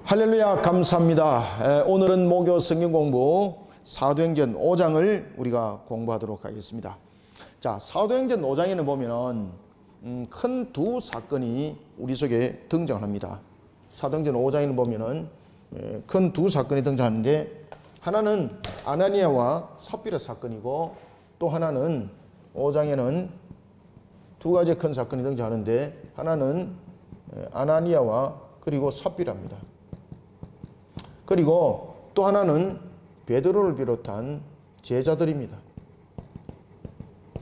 할렐루야, 감사합니다. 오늘은 목요 성경 공부 사도행전 5장을 우리가 공부하도록 하겠습니다. 자, 사도행전 5장에는 보면은 큰 두 사건이 우리 속에 등장합니다. 사도행전 5장에는 보면은 큰 두 사건이 등장하는데, 하나는 아나니아와 삽비라 사건이고, 또 하나는 5장에는 두 가지 큰 사건이 등장하는데, 하나는 아나니아와 그리고 삽비라입니다. 그리고 또 하나는 베드로를 비롯한 제자들입니다.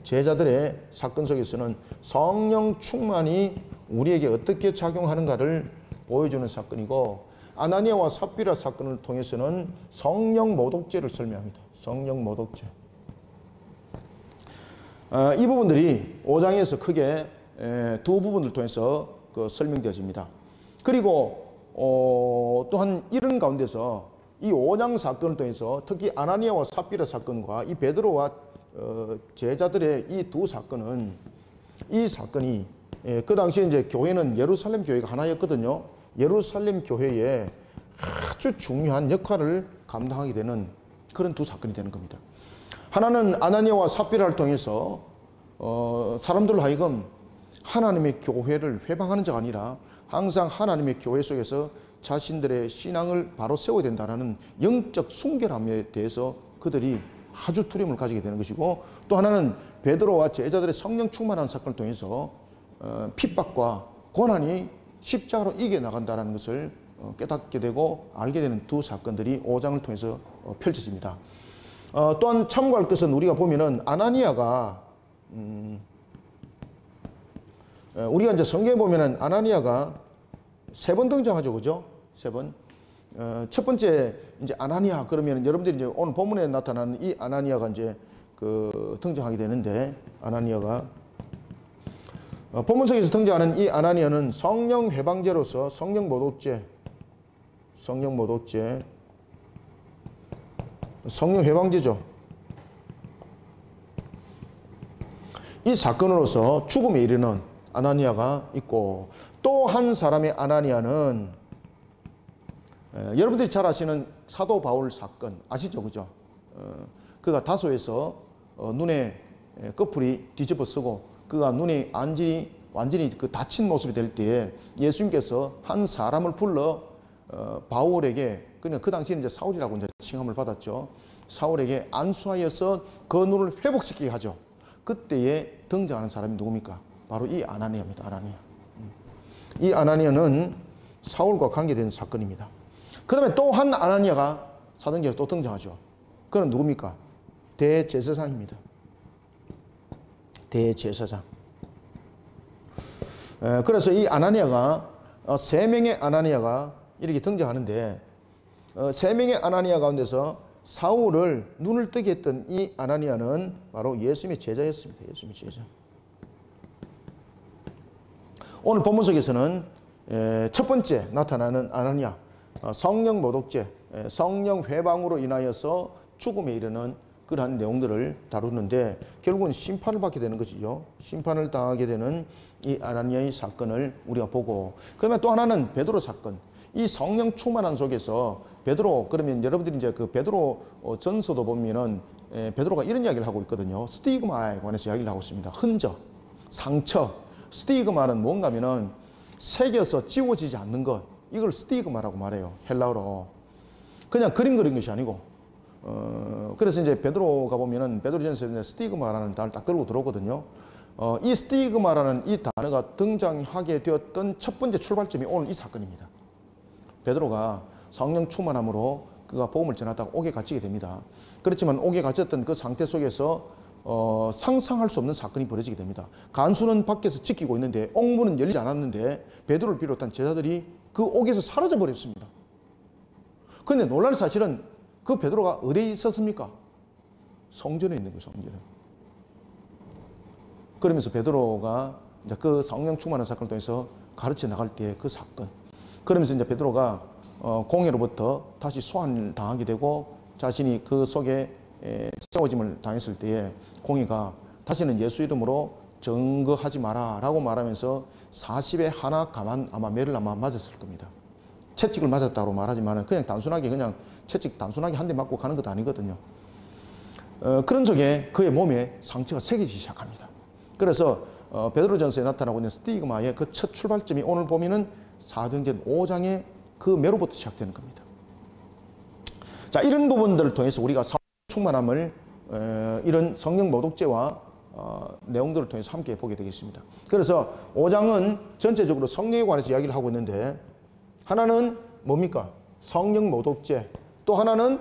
제자들의 사건 속에서는 성령 충만이 우리에게 어떻게 작용하는가를 보여주는 사건이고, 아나니아와 삽비라 사건을 통해서는 성령 모독죄를 설명합니다. 성령 모독죄. 이 부분들이 5장에서 크게 두 부분을 통해서 설명되어집니다. 그리고 또한 이런 가운데서 이 5장 사건을 통해서 특히 아나니아와 삽비라 사건과 이 베드로와 제자들의 이 두 사건은, 이 사건이 그 당시에 이제 교회는 예루살렘 교회가 하나였거든요. 예루살렘 교회에 아주 중요한 역할을 감당하게 되는 그런 두 사건이 되는 겁니다. 하나는 아나니아와 삽비라를 통해서 사람들로 하여금 하나님의 교회를 회방하는 자가 아니라 항상 하나님의 교회 속에서 자신들의 신앙을 바로 세워야 된다는 영적 순결함에 대해서 그들이 아주 두려움을 가지게 되는 것이고, 또 하나는 베드로와 제자들의 성령 충만한 사건을 통해서 핍박과 고난이 십자가로 이겨나간다는 것을 깨닫게 되고 알게 되는 두 사건들이 5장을 통해서 펼쳐집니다. 또한 참고할 것은, 우리가 보면은 아나니아가 우리가 이제 성경에 보면은 아나니아가 세 번 등장하죠, 그죠? 세 번. 첫 번째 이제 아나니아 그러면 여러분들이 이제 오늘 본문에 나타나는 이 아나니아가 이제 등장하게 되는데, 아나니아가 본문 속에서 등장하는 이 아나니아는 성령 회방죄로서 성령 모독죄, 성령 회방죄죠. 이 사건으로서 죽음에 이르는 아나니아가 있고, 또 한 사람의 아나니아는 여러분들이 잘 아시는 사도 바울 사건 아시죠, 그죠? 그가 다소에서 눈에 꺼풀이 뒤집어 쓰고 그가 눈이 완전히 다친 모습이 될 때에 예수님께서 한 사람을 불러 바울에게, 그냥 그 당시에 이제 사울이라고 이제 칭함을 받았죠. 사울에게 안수하여서 그 눈을 회복시키게 하죠. 그때에 등장하는 사람이 누굽니까? 바로 이 아나니아입니다. 아나니아. 이 아나니아는 사울과 관계된 사건입니다. 그 다음에 또 한 아나니아가 사도행전에 또 등장하죠. 그는 누굽니까? 대제사장입니다. 대제사장. 그래서 이 아나니아가 세 명의 아나니아가 이렇게 등장하는데, 세 명의 아나니아 가운데서 사울을 눈을 뜨게 했던 이 아나니아는 바로 예수님의 제자였습니다. 예수님의 제자. 오늘 본문 속에서는 첫 번째 나타나는 아나니아, 성령 모독죄, 성령 회방으로 인하여서 죽음에 이르는 그러한 내용들을 다루는데, 결국은 심판을 받게 되는 것이죠. 심판을 당하게 되는 이 아나니아의 사건을 우리가 보고, 그다음에 또 하나는 베드로 사건. 이 성령 충만한 속에서 베드로, 그러면 여러분들이 이제 그 베드로 전서도 보면은 베드로가 이런 이야기를 하고 있거든요. 스티그마에 관해서 이야기를 하고 있습니다. 흔적, 상처. 스티그마는 뭔가 하면은 새겨서 지워지지 않는 것, 이걸 스티그마라고 말해요. 헬라어로. 그냥 그림 그린 것이 아니고, 그래서 이제 베드로가 보면은 베드로전서에 스티그마라는 단어를 딱 들고 들어오거든요. 이 스티그마라는 이 단어가 등장하게 되었던 첫 번째 출발점이 오늘 이 사건입니다. 베드로가 성령 충만함으로 그가 복음을 전하다가 옥에 갇히게 됩니다. 그렇지만 옥에 갇혔던 그 상태 속에서 상상할 수 없는 사건이 벌어지게 됩니다. 간수는 밖에서 지키고 있는데 옥문은 열리지 않았는데 베드로를 비롯한 제자들이 그 옥에서 사라져 버렸습니다. 그런데 놀랄 사실은 그 베드로가 어디에 있었습니까? 성전에 있는 거예요, 성전에. 그러면서 베드로가 이제 그 성령 충만한 사건을 통해서 가르쳐 나갈 때 그 사건. 그러면서 이제 베드로가 공회로부터 다시 소환을 당하게 되고, 자신이 그 속에 세워짐을 당했을 때에 공회가 다시는 예수 이름으로 증거하지 마라 라고 말하면서 40에 하나 가만 아마 매를 아마 맞았을 겁니다. 채찍을 맞았다고 말하지만 그냥 단순하게 그냥 채찍 단순하게 한 대 맞고 가는 것도 아니거든요. 그런 속에 그의 몸에 상처가 새기기 시작합니다. 그래서 베드로전서에 나타나고 있는 스티그마의 그 첫 출발점이 오늘 보면은 사도행전 5장의 그 매로부터 시작되는 겁니다. 자, 이런 부분들을 통해서 우리가 성령 충만함을 이런 성령 모독죄와 내용들을 통해서 함께 보게 되겠습니다. 그래서 5장은 전체적으로 성령에 관해서 이야기를 하고 있는데 하나는 뭡니까? 성령 모독죄. 또 하나는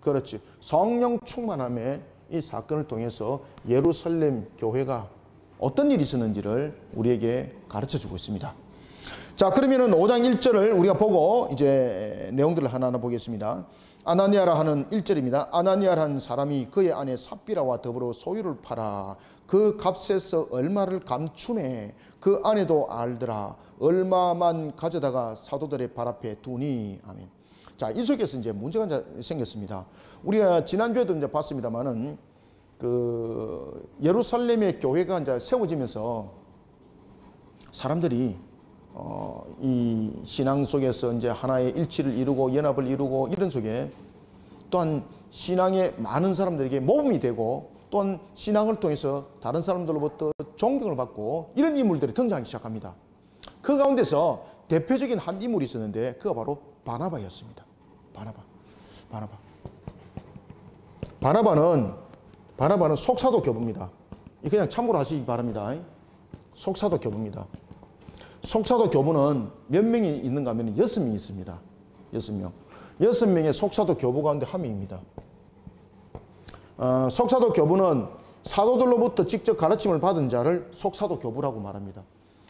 그렇지. 성령 충만함의 이 사건을 통해서 예루살렘 교회가 어떤 일이 있었는지를 우리에게 가르쳐 주고 있습니다. 자, 그러면은 5장 1절을 우리가 보고 이제 내용들을 하나하나 보겠습니다. 아나니아라 하는 1절입니다. 아나니아라는 사람이 그의 아내 삽비라와 더불어 소유를 팔아 그 값에서 얼마를 감추매 그 아내도 알더라. 얼마만 가져다가 사도들의 발 앞에 두니. 아멘. 자, 이 속에서 이제 문제가 이제 생겼습니다. 우리가 지난주에도 이제 봤습니다만은 그 예루살렘의 교회가 이제 세워지면서 사람들이 이 신앙 속에서 이제 하나의 일치를 이루고 연합을 이루고 이런 속에 또한 신앙에 많은 사람들에게 모범이 되고 또한 신앙을 통해서 다른 사람들로부터 존경을 받고 이런 인물들이 등장하기 시작합니다. 그 가운데서 대표적인 한 인물이 있었는데 그가 바로 바나바였습니다. 바나바는 속사도 교부입니다. 그냥 참고로 하시기 바랍니다. 속사도 교부입니다. 속사도 교부는 몇 명이 있는가 하면 6명이 있습니다. 6명. 6명의 속사도 교부 가운데 한 명입니다. 속사도 교부는 사도들로부터 직접 가르침을 받은 자를 속사도 교부라고 말합니다.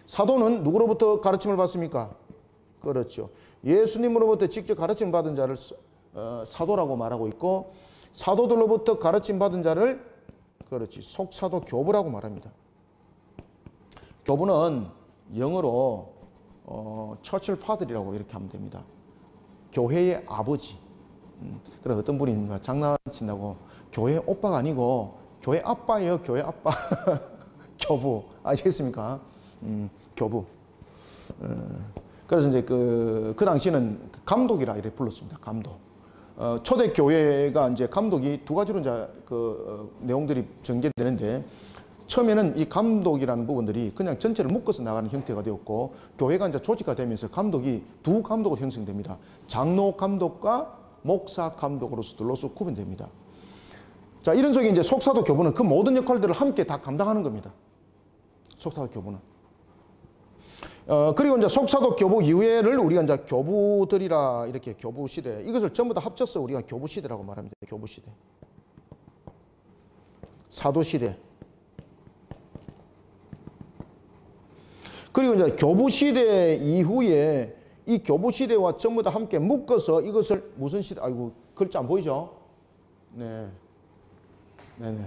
사도는 누구로부터 가르침을 받습니까? 그렇죠. 예수님으로부터 직접 가르침 받은 자를 사도라고 말하고 있고 사도들로부터 가르침 받은 자를 그렇지 속사도 교부라고 말합니다. 교부는 영어로 처칠 파들이라고 이렇게 하면 됩니다. 교회의 아버지. 그래서 어떤 분이 장난친다고 교회 오빠가 아니고 교회 아빠예요. 교회 아빠. 교부. 아시겠습니까? 교부. 그래서 이제 그 당시에는 감독이라 이렇게 불렀습니다. 감독. 초대 교회가 이제 감독이 두 가지로 이제 내용들이 전개되는데 처음에는 이 감독이라는 부분들이 그냥 전체를 묶어서 나가는 형태가 되었고 교회가 이제 조직화 되면서 감독이 두 감독으로 형성됩니다. 장로 감독과 목사 감독으로서 둘로서 구분됩니다. 자, 이런 속에 이제 속사도 교부는 그 모든 역할들을 함께 다 감당하는 겁니다. 속사도 교부는. 그리고 이제 속사도 교부 이후에를 우리가 이제 교부들이라 이렇게 교부 시대 이것을 전부 다 합쳐서 우리가 교부 시대라고 말합니다. 교부 시대. 사도 시대. 그리고 이제 교부 시대 이후에 이 교부 시대와 전부 다 함께 묶어서 이것을 무슨 시대? 아이고 글자 안 보이죠? 네. 네네.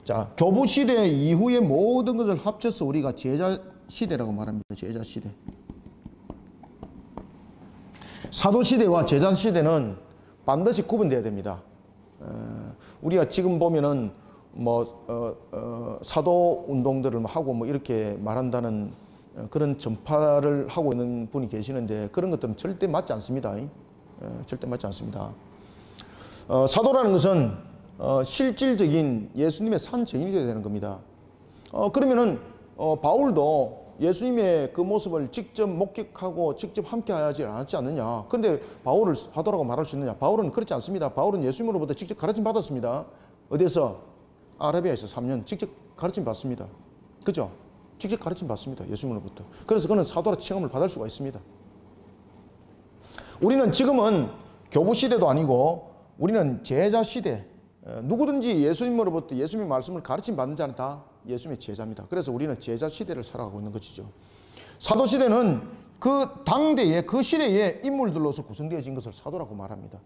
자, 교부 시대 이후의 모든 것을 합쳐서 우리가 제자 시대라고 말합니다. 제자 시대. 사도 시대와 제자 시대는 반드시 구분돼야 됩니다. 우리가 지금 보면은 사도 운동들을 하고 이렇게 말한다는 그런 전파를 하고 있는 분이 계시는데 그런 것들은 절대 맞지 않습니다. 절대 맞지 않습니다. 사도라는 것은 실질적인 예수님의 산 증인이 되어야 되는 겁니다. 그러면은 바울도 예수님의 그 모습을 직접 목격하고 직접 함께 하지 않았지 않느냐. 그런데 바울을 사도라고 말할 수 있느냐. 바울은 그렇지 않습니다. 바울은 예수님으로부터 직접 가르침 받았습니다. 어디에서? 아라비아에서 3년 직접 가르침 받습니다. 그죠? 직접 가르침 받습니다. 예수님으로부터. 그래서 그는 사도라 칭함을 받을 수가 있습니다. 우리는 지금은 교부 시대도 아니고 우리는 제자 시대. 누구든지 예수님으로부터 예수님의 말씀을 가르침 받는 자는 다 예수님의 제자입니다. 그래서 우리는 제자 시대를 살아가고 있는 것이죠. 사도 시대는 그 당대의 그 시대의 인물들로서 구성되어진 것을 사도라고 말합니다.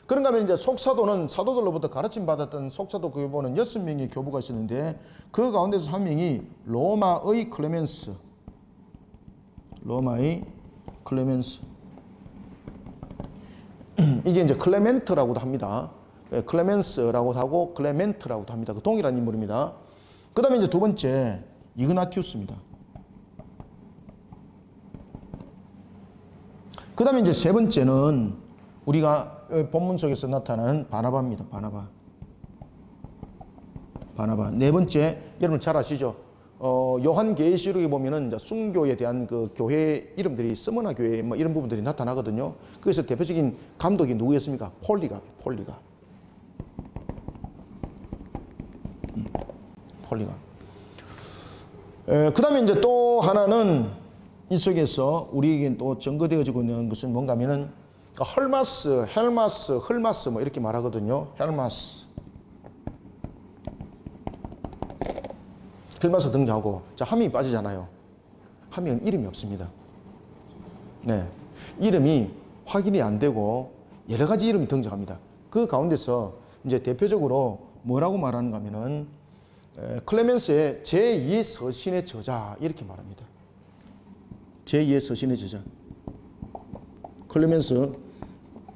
그런가 하면 이제 속사도는 사도들로부터 가르침 받았던 속사도 교부는 6명의 교부가 있었는데 그 가운데서 한 명이 로마의 클레멘스. 이게 이제 클레멘트라고도 합니다. 클레멘스라고도 하고 클레멘트라고도 합니다. 그 동일한 인물입니다. 그 다음에 이제 두 번째 이그나티우스입니다. 그 다음에 이제 세 번째는 우리가 본문 속에서 나타나는 바나바입니다. 바나바. 네 번째, 여러분 잘 아시죠? 요한계시록에 보면은 이제 순교에 대한 그 교회 이름들이 스무나 교회 뭐 이런 부분들이 나타나거든요. 그래서 대표적인 감독이 누구였습니까? 폴리갑. 그 다음에 이제 또 하나는 이 속에서 우리에게 또 증거되어지고 있는 것은 뭔가 하면은 헬마스 뭐 이렇게 말하거든요. 헬마스 등장하고, 자, 하민이 빠지잖아요. 하민은 이름이 없습니다. 네. 이름이 확인이 안 되고 여러 가지 이름이 등장합니다. 그 가운데서 이제 대표적으로 뭐라고 말하는가 하면은 클레멘스의 제2의 서신의 저자 이렇게 말합니다. 제2의 서신의 저자. 클레멘스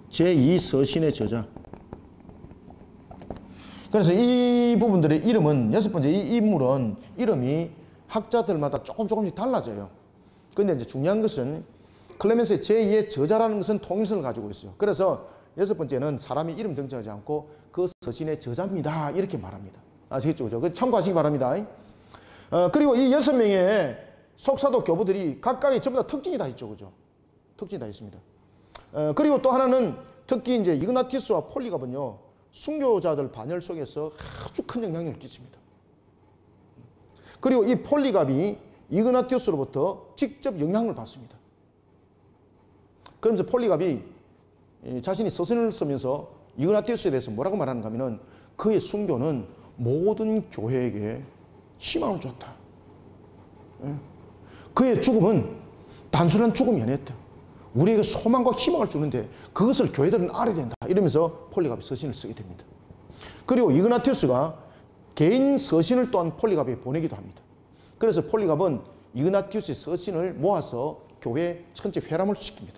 제2 서신의 저자. 그래서 이 부분들의 이름은, 여섯 번째, 이 인물은 이름이 학자들마다 조금씩 달라져요. 근데 이제 중요한 것은 클레멘스의 제2의 저자라는 것은 통일성을 가지고 있어요. 그래서 여섯 번째는 사람이 이름 등장하지 않고 그 서신의 저자입니다. 이렇게 말합니다. 아시겠죠? 그죠? 그 참고하시기 바랍니다. 그리고 이 6명의 속사도 교부들이 각각의 전부 다 특징이 다 있죠. 그죠? 특징이 다 있습니다. 그리고 또 하나는 특히 이제 이그나티우스와 폴리갑은요, 순교자들 반열 속에서 아주 큰 영향력을 끼칩니다. 그리고 이 폴리갑이 이그나티우스로부터 직접 영향을 받습니다. 그러면서 폴리갑이 자신이 서신을 쓰면서 이그나티우스에 대해서 뭐라고 말하는가 하면은 그의 순교는 모든 교회에게 희망을 줬다. 그의 죽음은 단순한 죽음이 아니었다. 우리에게 소망과 희망을 주는데 그것을 교회들은 알아야 된다. 이러면서 폴리갑이 서신을 쓰게 됩니다. 그리고 이그나티우스가 개인 서신을 또한 폴리갑에 보내기도 합니다. 그래서 폴리갑은 이그나티우스의 서신을 모아서 교회 전체 회람을 시킵니다.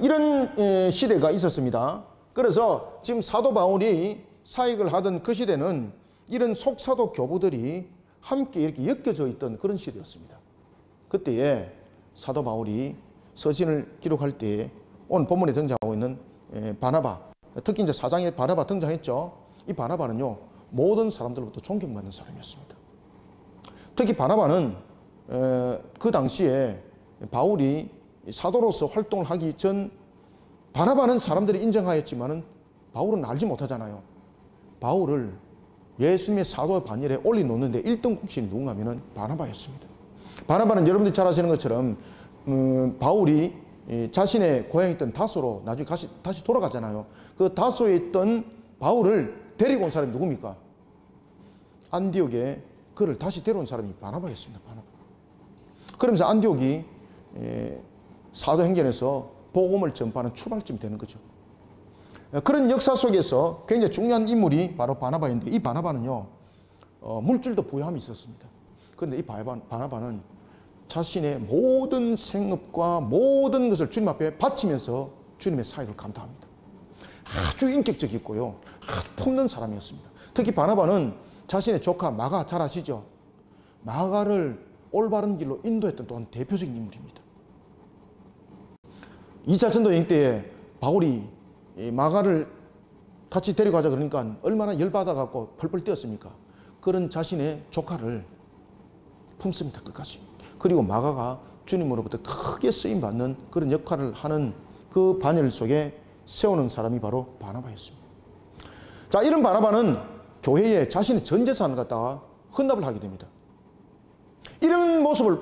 이런 시대가 있었습니다. 그래서 지금 사도 바울이 사역을 하던 그 시대는 이런 속사도 교부들이 함께 이렇게 엮여져 있던 그런 시대였습니다. 그때에 사도 바울이 서신을 기록할 때에 오늘 본문에 등장하고 있는 바나바, 특히 이제 4장에 바나바 등장했죠. 이 바나바는요, 모든 사람들로부터 존경받는 사람이었습니다. 특히 바나바는 그 당시에 바울이 사도로서 활동을 하기 전, 바나바는 사람들이 인정하였지만은 바울은 알지 못하잖아요. 바울을 예수님의 사도의 반열에 올려놓는데 1등 공신이 누군가 하면은 바나바였습니다. 바나바는 여러분들이 잘 아시는 것처럼 바울이 자신의 고향에 있던 다소로 나중에 다시 돌아가잖아요. 그 다소에 있던 바울을 데리고 온 사람이 누굽니까? 안디옥에 그를 다시 데려온 사람이 바나바였습니다. 바나바. 그러면서 안디옥이 사도행전에서 복음을 전파하는 출발점이 되는 거죠. 그런 역사 속에서 굉장히 중요한 인물이 바로 바나바인데, 이 바나바는요, 물질도 부유함이 있었습니다. 그런데 이 바나바는 자신의 모든 생업과 모든 것을 주님 앞에 바치면서 주님의 사역을 감당합니다. 아주 인격적이었고요, 아주 품는 사람이었습니다. 특히 바나바는 자신의 조카 마가, 잘 아시죠? 마가를 올바른 길로 인도했던 또한 대표적인 인물입니다. 2차 전도 여행 때에 바울이 마가를 같이 데려가자 그러니까 얼마나 열받아갖고 펄펄 뛰었습니까? 그런 자신의 조카를 품습니다, 끝까지. 그리고 마가가 주님으로부터 크게 쓰임받는 그런 역할을 하는 그 반열 속에 세우는 사람이 바로 바나바였습니다. 자, 이런 바나바는 교회에 자신의 전 재산을 갖다가 헌납을 하게 됩니다. 이런 모습을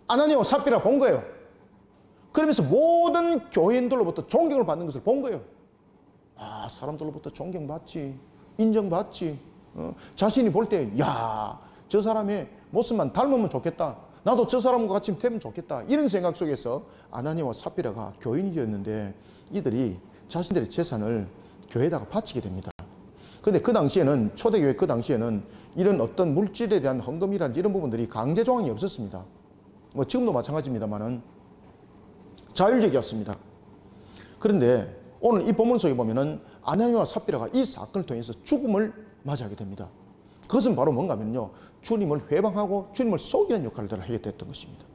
아나니아와 삽비라가 본 거예요. 그러면서 모든 교인들로부터 존경을 받는 것을 본 거예요. 아, 사람들로부터 존경받지, 인정받지. 자신이 볼 때, 야, 저 사람의 모습만 닮으면 좋겠다. 나도 저 사람과 같이 되면 좋겠다. 이런 생각 속에서 아나니아와 삽비라가 교인이 되었는데 이들이 자신들의 재산을 교회에다가 바치게 됩니다. 그런데 그 당시에는, 초대교회 그 당시에는 이런 어떤 물질에 대한 헌금이라든지 이런 부분들이 강제 조항이 없었습니다. 뭐 지금도 마찬가지입니다만은 자율적이었습니다. 그런데 오늘 이 본문 속에 보면은 아나니아와 삽비라가 이 사건을 통해서 죽음을 맞이하게 됩니다. 그것은 바로 뭔가 하면요, 주님을 회방하고 주님을 속이는 역할을 하게 됐던 것입니다.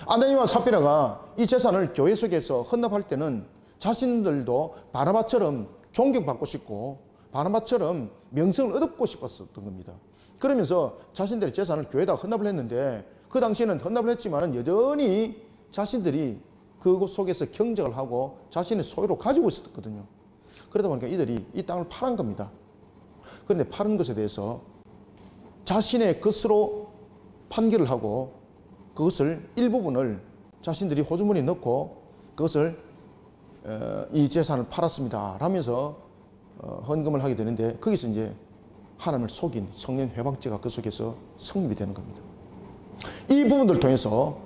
아나니아와 삽비라가 이 재산을 교회 속에서 헌납할 때는 자신들도 바나바처럼 존경받고 싶고 바나바처럼 명성을 얻고 싶었던 겁니다. 그러면서 자신들의 재산을 교회에다 헌납을 했는데 그 당시에는 헌납을 했지만 여전히 자신들이 그곳 속에서 경작을 하고 자신의 소유로 가지고 있었거든요. 그러다 보니까 이들이 이 땅을 팔은 겁니다. 그런데 파는 것에 대해서 자신의 것으로 판결을 하고 그것을 일부분을 자신들이 호주머니에 넣고 그것을 이 재산을 팔았습니다 라면서 헌금을 하게 되는데 거기서 이제 하나님을 속인 성령 회방죄가 그 속에서 성립이 되는 겁니다. 이 부분들을 통해서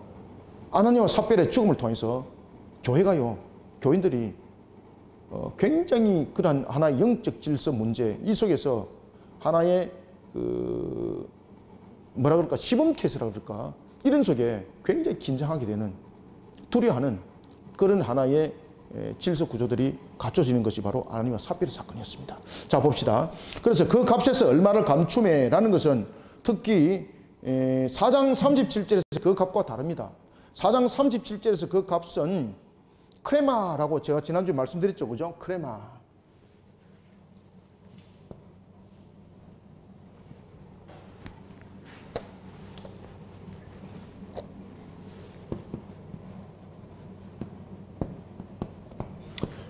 아나니아와 삽비라의 죽음을 통해서 교회가요, 교인들이 굉장히 그러한 하나의 영적 질서 문제 이 속에서 하나의 뭐라 그럴까 시범 케이스라 그럴까 이런 속에 굉장히 긴장하게 되는 두려워하는 그런 하나의 질서 구조들이 갖춰지는 것이 바로 아나니아와 삽비라 사건이었습니다. 자 봅시다. 그래서 그 값에서 얼마를 감추매라는 것은 특히 4장 37절에서 그 값과 다릅니다. 4장 37절에서 그 값은 크레마라고 제가 지난주에 말씀드렸죠. 그죠? 크레마.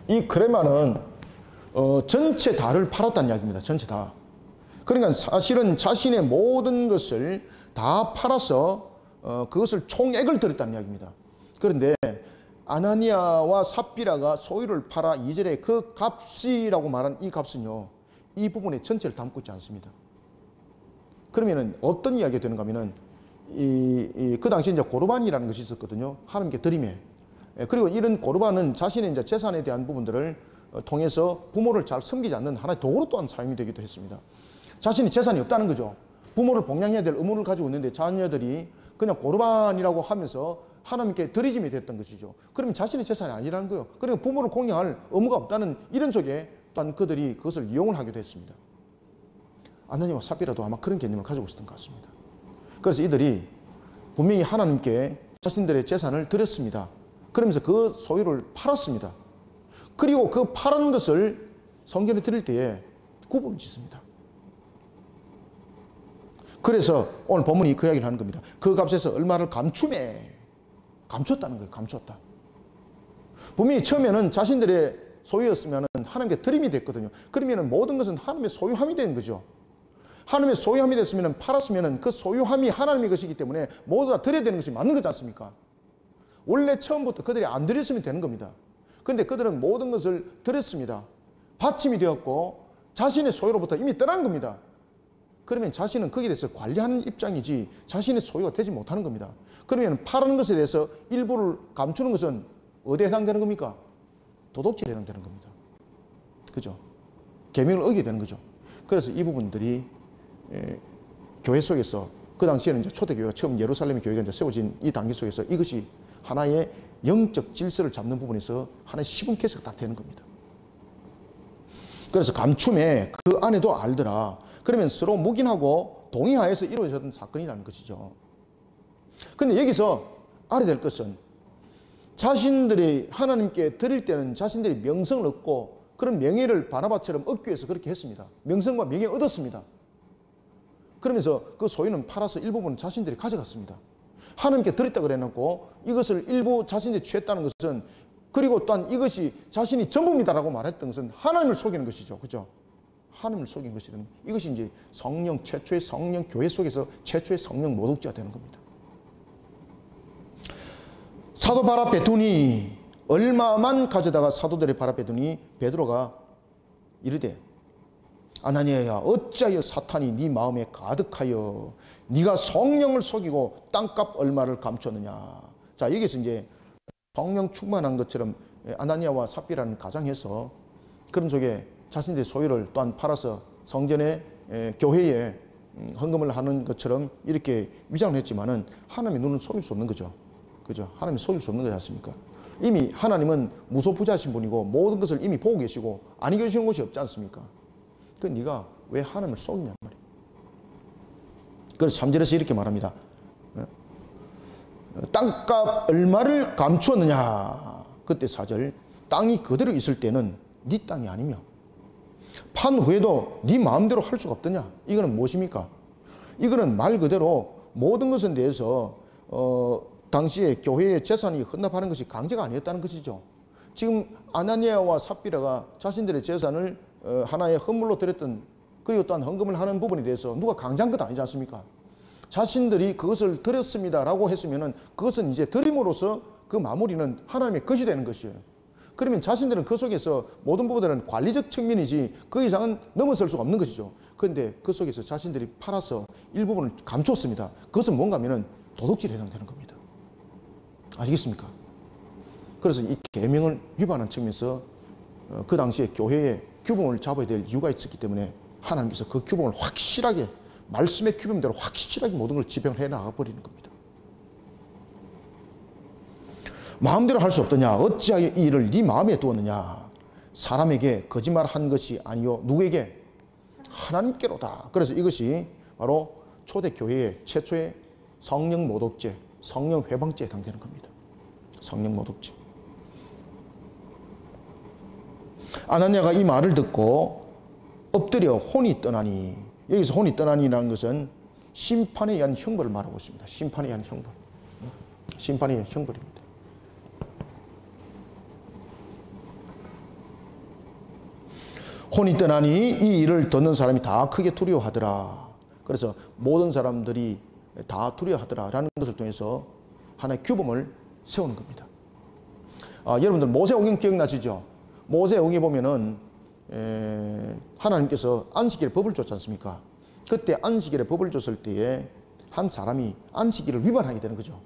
이 크레마는 전체 다를 팔았다는 이야기입니다. 전체 다. 그러니까 사실은 자신의 모든 것을 다 팔아서 그것을 총액을 들였다는 이야기입니다. 그런데 아나니아와 삽비라가 소유를 팔아 2절에 그 값이라고 말한 이 값은요, 이 부분의 전체를 담고 있지 않습니다. 그러면은 어떤 이야기가 되는가 하면은 그 당시에 이제 고르반이라는 것이 있었거든요. 하나님께 드림에. 그리고 이런 고르반은 자신의 이제 재산에 대한 부분들을 통해서 부모를 잘 섬기지 않는 하나의 도구로 또한 사용이 되기도 했습니다. 자신이 재산이 없다는 거죠. 부모를 복양해야 될 의무를 가지고 있는데 자녀들이 그냥 고르반이라고 하면서 하나님께 드리짐이 됐던 것이죠. 그러면 자신의 재산이 아니라는 거예요. 그러니까 부모를 공양할 의무가 없다는 이런 속에 또한 그들이 그것을 이용을 하기도 했습니다. 아나니아와 삽비라도 아마 그런 개념을 가지고 있었던 것 같습니다. 그래서 이들이 분명히 하나님께 자신들의 재산을 드렸습니다. 그러면서 그 소유를 팔았습니다. 그리고 그 팔은 것을 성전에 드릴 때에 구분을 짓습니다. 그래서 오늘 본문이 그 이야기를 하는 겁니다. 그 값에서 얼마를 감췄다는 거예요. 감췄다. 분명히 처음에는 자신들의 소유였으면 하나님께 드림이 됐거든요. 그러면 모든 것은 하나님의 소유함이 되는 거죠. 하나님의 소유함이 됐으면 팔았으면 그 소유함이 하나님의 것이기 때문에 모두 다 드려야 되는 것이 맞는 거지 않습니까? 원래 처음부터 그들이 안 드렸으면 되는 겁니다. 그런데 그들은 모든 것을 드렸습니다. 받침이 되었고 자신의 소유로부터 이미 떠난 겁니다. 그러면 자신은 거기에 대해서 관리하는 입장이지 자신의 소유가 되지 못하는 겁니다. 그러면 파는 것에 대해서 일부를 감추는 것은 어디에 해당되는 겁니까? 도덕질에 해당되는 겁니다. 그죠? 계명을 어기게 되는 거죠. 그래서 이 부분들이 교회 속에서 그 당시에는 이제 초대교회가 처음 예루살렘의 교회가 이제 세워진 이 단계 속에서 이것이 하나의 영적 질서를 잡는 부분에서 하나의 시범 케이스가 딱 되는 겁니다. 그래서 감춤에 그 안에도 알더라. 그러면 서로 묵인하고 동의하에서 이루어졌던 사건이라는 것이죠. 근데 여기서 알아야 될 것은 자신들이 하나님께 드릴 때는 자신들이 명성을 얻고 그런 명예를 바나바처럼 얻기 위해서 그렇게 했습니다. 명성과 명예 얻었습니다. 그러면서 그 소유는 팔아서 일부분 자신들이 가져갔습니다. 하나님께 드렸다 그래놓고 이것을 일부 자신들이 취했다는 것은 그리고 또한 이것이 자신이 전부입니다라고 말했던 것은 하나님을 속이는 것이죠. 그죠? 하나님을 속인 것이든 이것이 이제 성령 최초의 성령 교회 속에서 최초의 성령 모독죄가 되는 겁니다. 사도 발 앞에 두니 얼마만 가져다가 사도들의 발 앞에 두니 베드로가 이르되 아나니아야 어찌하여 사탄이 네 마음에 가득하여 네가 성령을 속이고 땅값 얼마를 감췄느냐. 자 여기서 이제 성령 충만한 것처럼 아나니아와 삽비라는 가정에서 그런 속에 자신들의 소유를 또한 팔아서 성전에 교회에 헌금을 하는 것처럼 이렇게 위장을 했지만은 하나님의 눈은 속일 수 없는 거죠. 그죠? 하나님이 속일 수 없는 거지 않습니까? 이미 하나님은 무소부자신 분이고 모든 것을 이미 보고 계시고 안 계시는 곳이 없지 않습니까? 그 네가 왜 하나님을 속이냔 말이야. 그래서 3절에서 이렇게 말합니다. 땅값 얼마를 감추었느냐. 그때 4절 땅이 그대로 있을 때는 네 땅이 아니며 판 후에도 네 마음대로 할 수가 없더냐. 이거는 무엇입니까? 이거는 말 그대로 모든 것에 대해서 당시에 교회의 재산이 헌납하는 것이 강제가 아니었다는 것이죠. 지금 아나니아와 삽비라가 자신들의 재산을 하나의 헌물로 드렸던, 그리고 또한 헌금을 하는 부분에 대해서 누가 강제한 것 아니지 않습니까? 자신들이 그것을 드렸습니다라고 했으면은 그것은 이제 드림으로써 그 마무리는 하나님의 것이 되는 것이에요. 그러면 자신들은 그 속에서 모든 부분들은 관리적 측면이지 그 이상은 넘어설 수가 없는 것이죠. 그런데 그 속에서 자신들이 팔아서 일부분을 감췄습니다. 그것은 뭔가 하면은 도둑질에 해당되는 겁니다. 아시겠습니까? 그래서 이 계명을 위반한 측면에서 그 당시에 교회의 규범을 잡아야 될 이유가 있었기 때문에 하나님께서 그 규범을 확실하게, 말씀의 규범대로 확실하게 모든 걸 지병해 나가버리는 겁니다. 마음대로 할 수 없더냐. 어찌하여 이 일을 네 마음에 두었느냐. 사람에게 거짓말한 것이 아니요 누구에게? 하나님께로다. 그래서 이것이 바로 초대교회의 최초의 성령 모독죄, 성령 회방죄에 해당되는 겁니다. 성령 모독죄. 아나니아가 이 말을 듣고 엎드려 혼이 떠나니, 여기서 혼이 떠나니라는 것은 심판에 의한 형벌을 말하고 있습니다. 심판에 의한 형벌. 심판에 의한 형벌입니다. 혼이 떠나니 이 일을 듣는 사람이 다 크게 두려워하더라. 그래서 모든 사람들이 다 두려워하더라라는 것을 통해서 하나의 규범을 세우는 겁니다. 여러분들 모세오경 기억나시죠? 모세오경에 보면은 하나님께서 안식일에 법을 줬지 않습니까? 그때 안식일에 법을 줬을 때에 한 사람이 안식일을 위반하게 되는 거죠.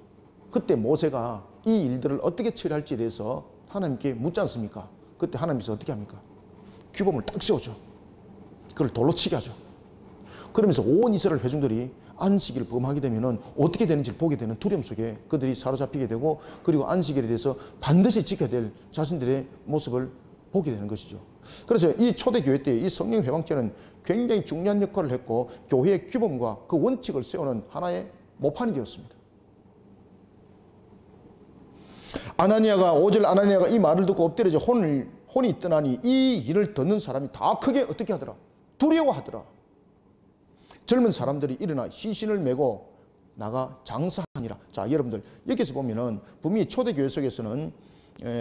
그때 모세가 이 일들을 어떻게 처리할지에 대해서 하나님께 묻지 않습니까? 그때 하나님께서 어떻게 합니까? 규범을 딱 세우죠. 그걸 돌로 치게 하죠. 그러면서 온 이스라엘 회중들이 안식일을 범하게 되면은 어떻게 되는지를 보게 되는 두려움 속에 그들이 사로잡히게 되고, 그리고 안식일에 대해서 반드시 지켜야 될 자신들의 모습을 보게 되는 것이죠. 그래서 이 초대교회 때 이 성령 회방죄는 굉장히 중요한 역할을 했고, 교회의 규범과 그 원칙을 세우는 하나의 모판이 되었습니다. 아나니아가 5절 아나니아가 이 말을 듣고 엎드려져 혼이 떠나니 이 일을 듣는 사람이 다 크게 어떻게 하더라? 두려워하더라. 젊은 사람들이 일어나 시신을 메고 나가 장사하니라. 자, 여러분들 여기서 보면은 분명히 초대교회 속에서는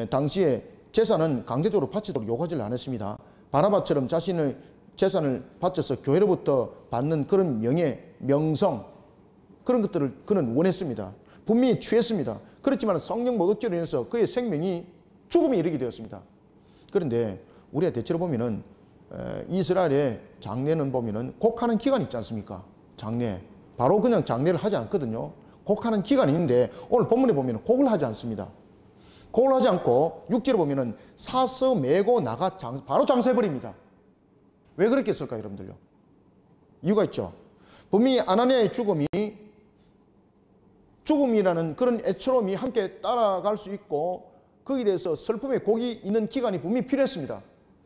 당시에 재산은 강제적으로 바치도록 요구하지 않았습니다. 바나바처럼 자신의 재산을 바쳐서 교회로부터 받는 그런 명예, 명성, 그런 것들을 그는 원했습니다. 분명히 취했습니다. 그렇지만 성령 모독죄로 인해서 그의 생명이 죽음에 이르게 되었습니다. 그런데 우리가 대체로 보면은 이스라엘의 장례는 보면은 곡하는 기간이 있지 않습니까? 장례. 바로 그냥 장례를 하지 않거든요. 곡하는 기간이 있는데 오늘 본문에 보면은 곡을 하지 않습니다. 곡을 하지 않고 6절에 보면은 사서 메고 나가 바로 장사해버립니다. 왜 그렇게 했을까요, 여러분들요? 이유가 있죠. 분명히 아나니아의 죽음이라는 그런 애처로움이 함께 따라갈 수 있고, 거기에 대해서 슬픔의 곡이 있는 기간이 분명히 필요했습니다.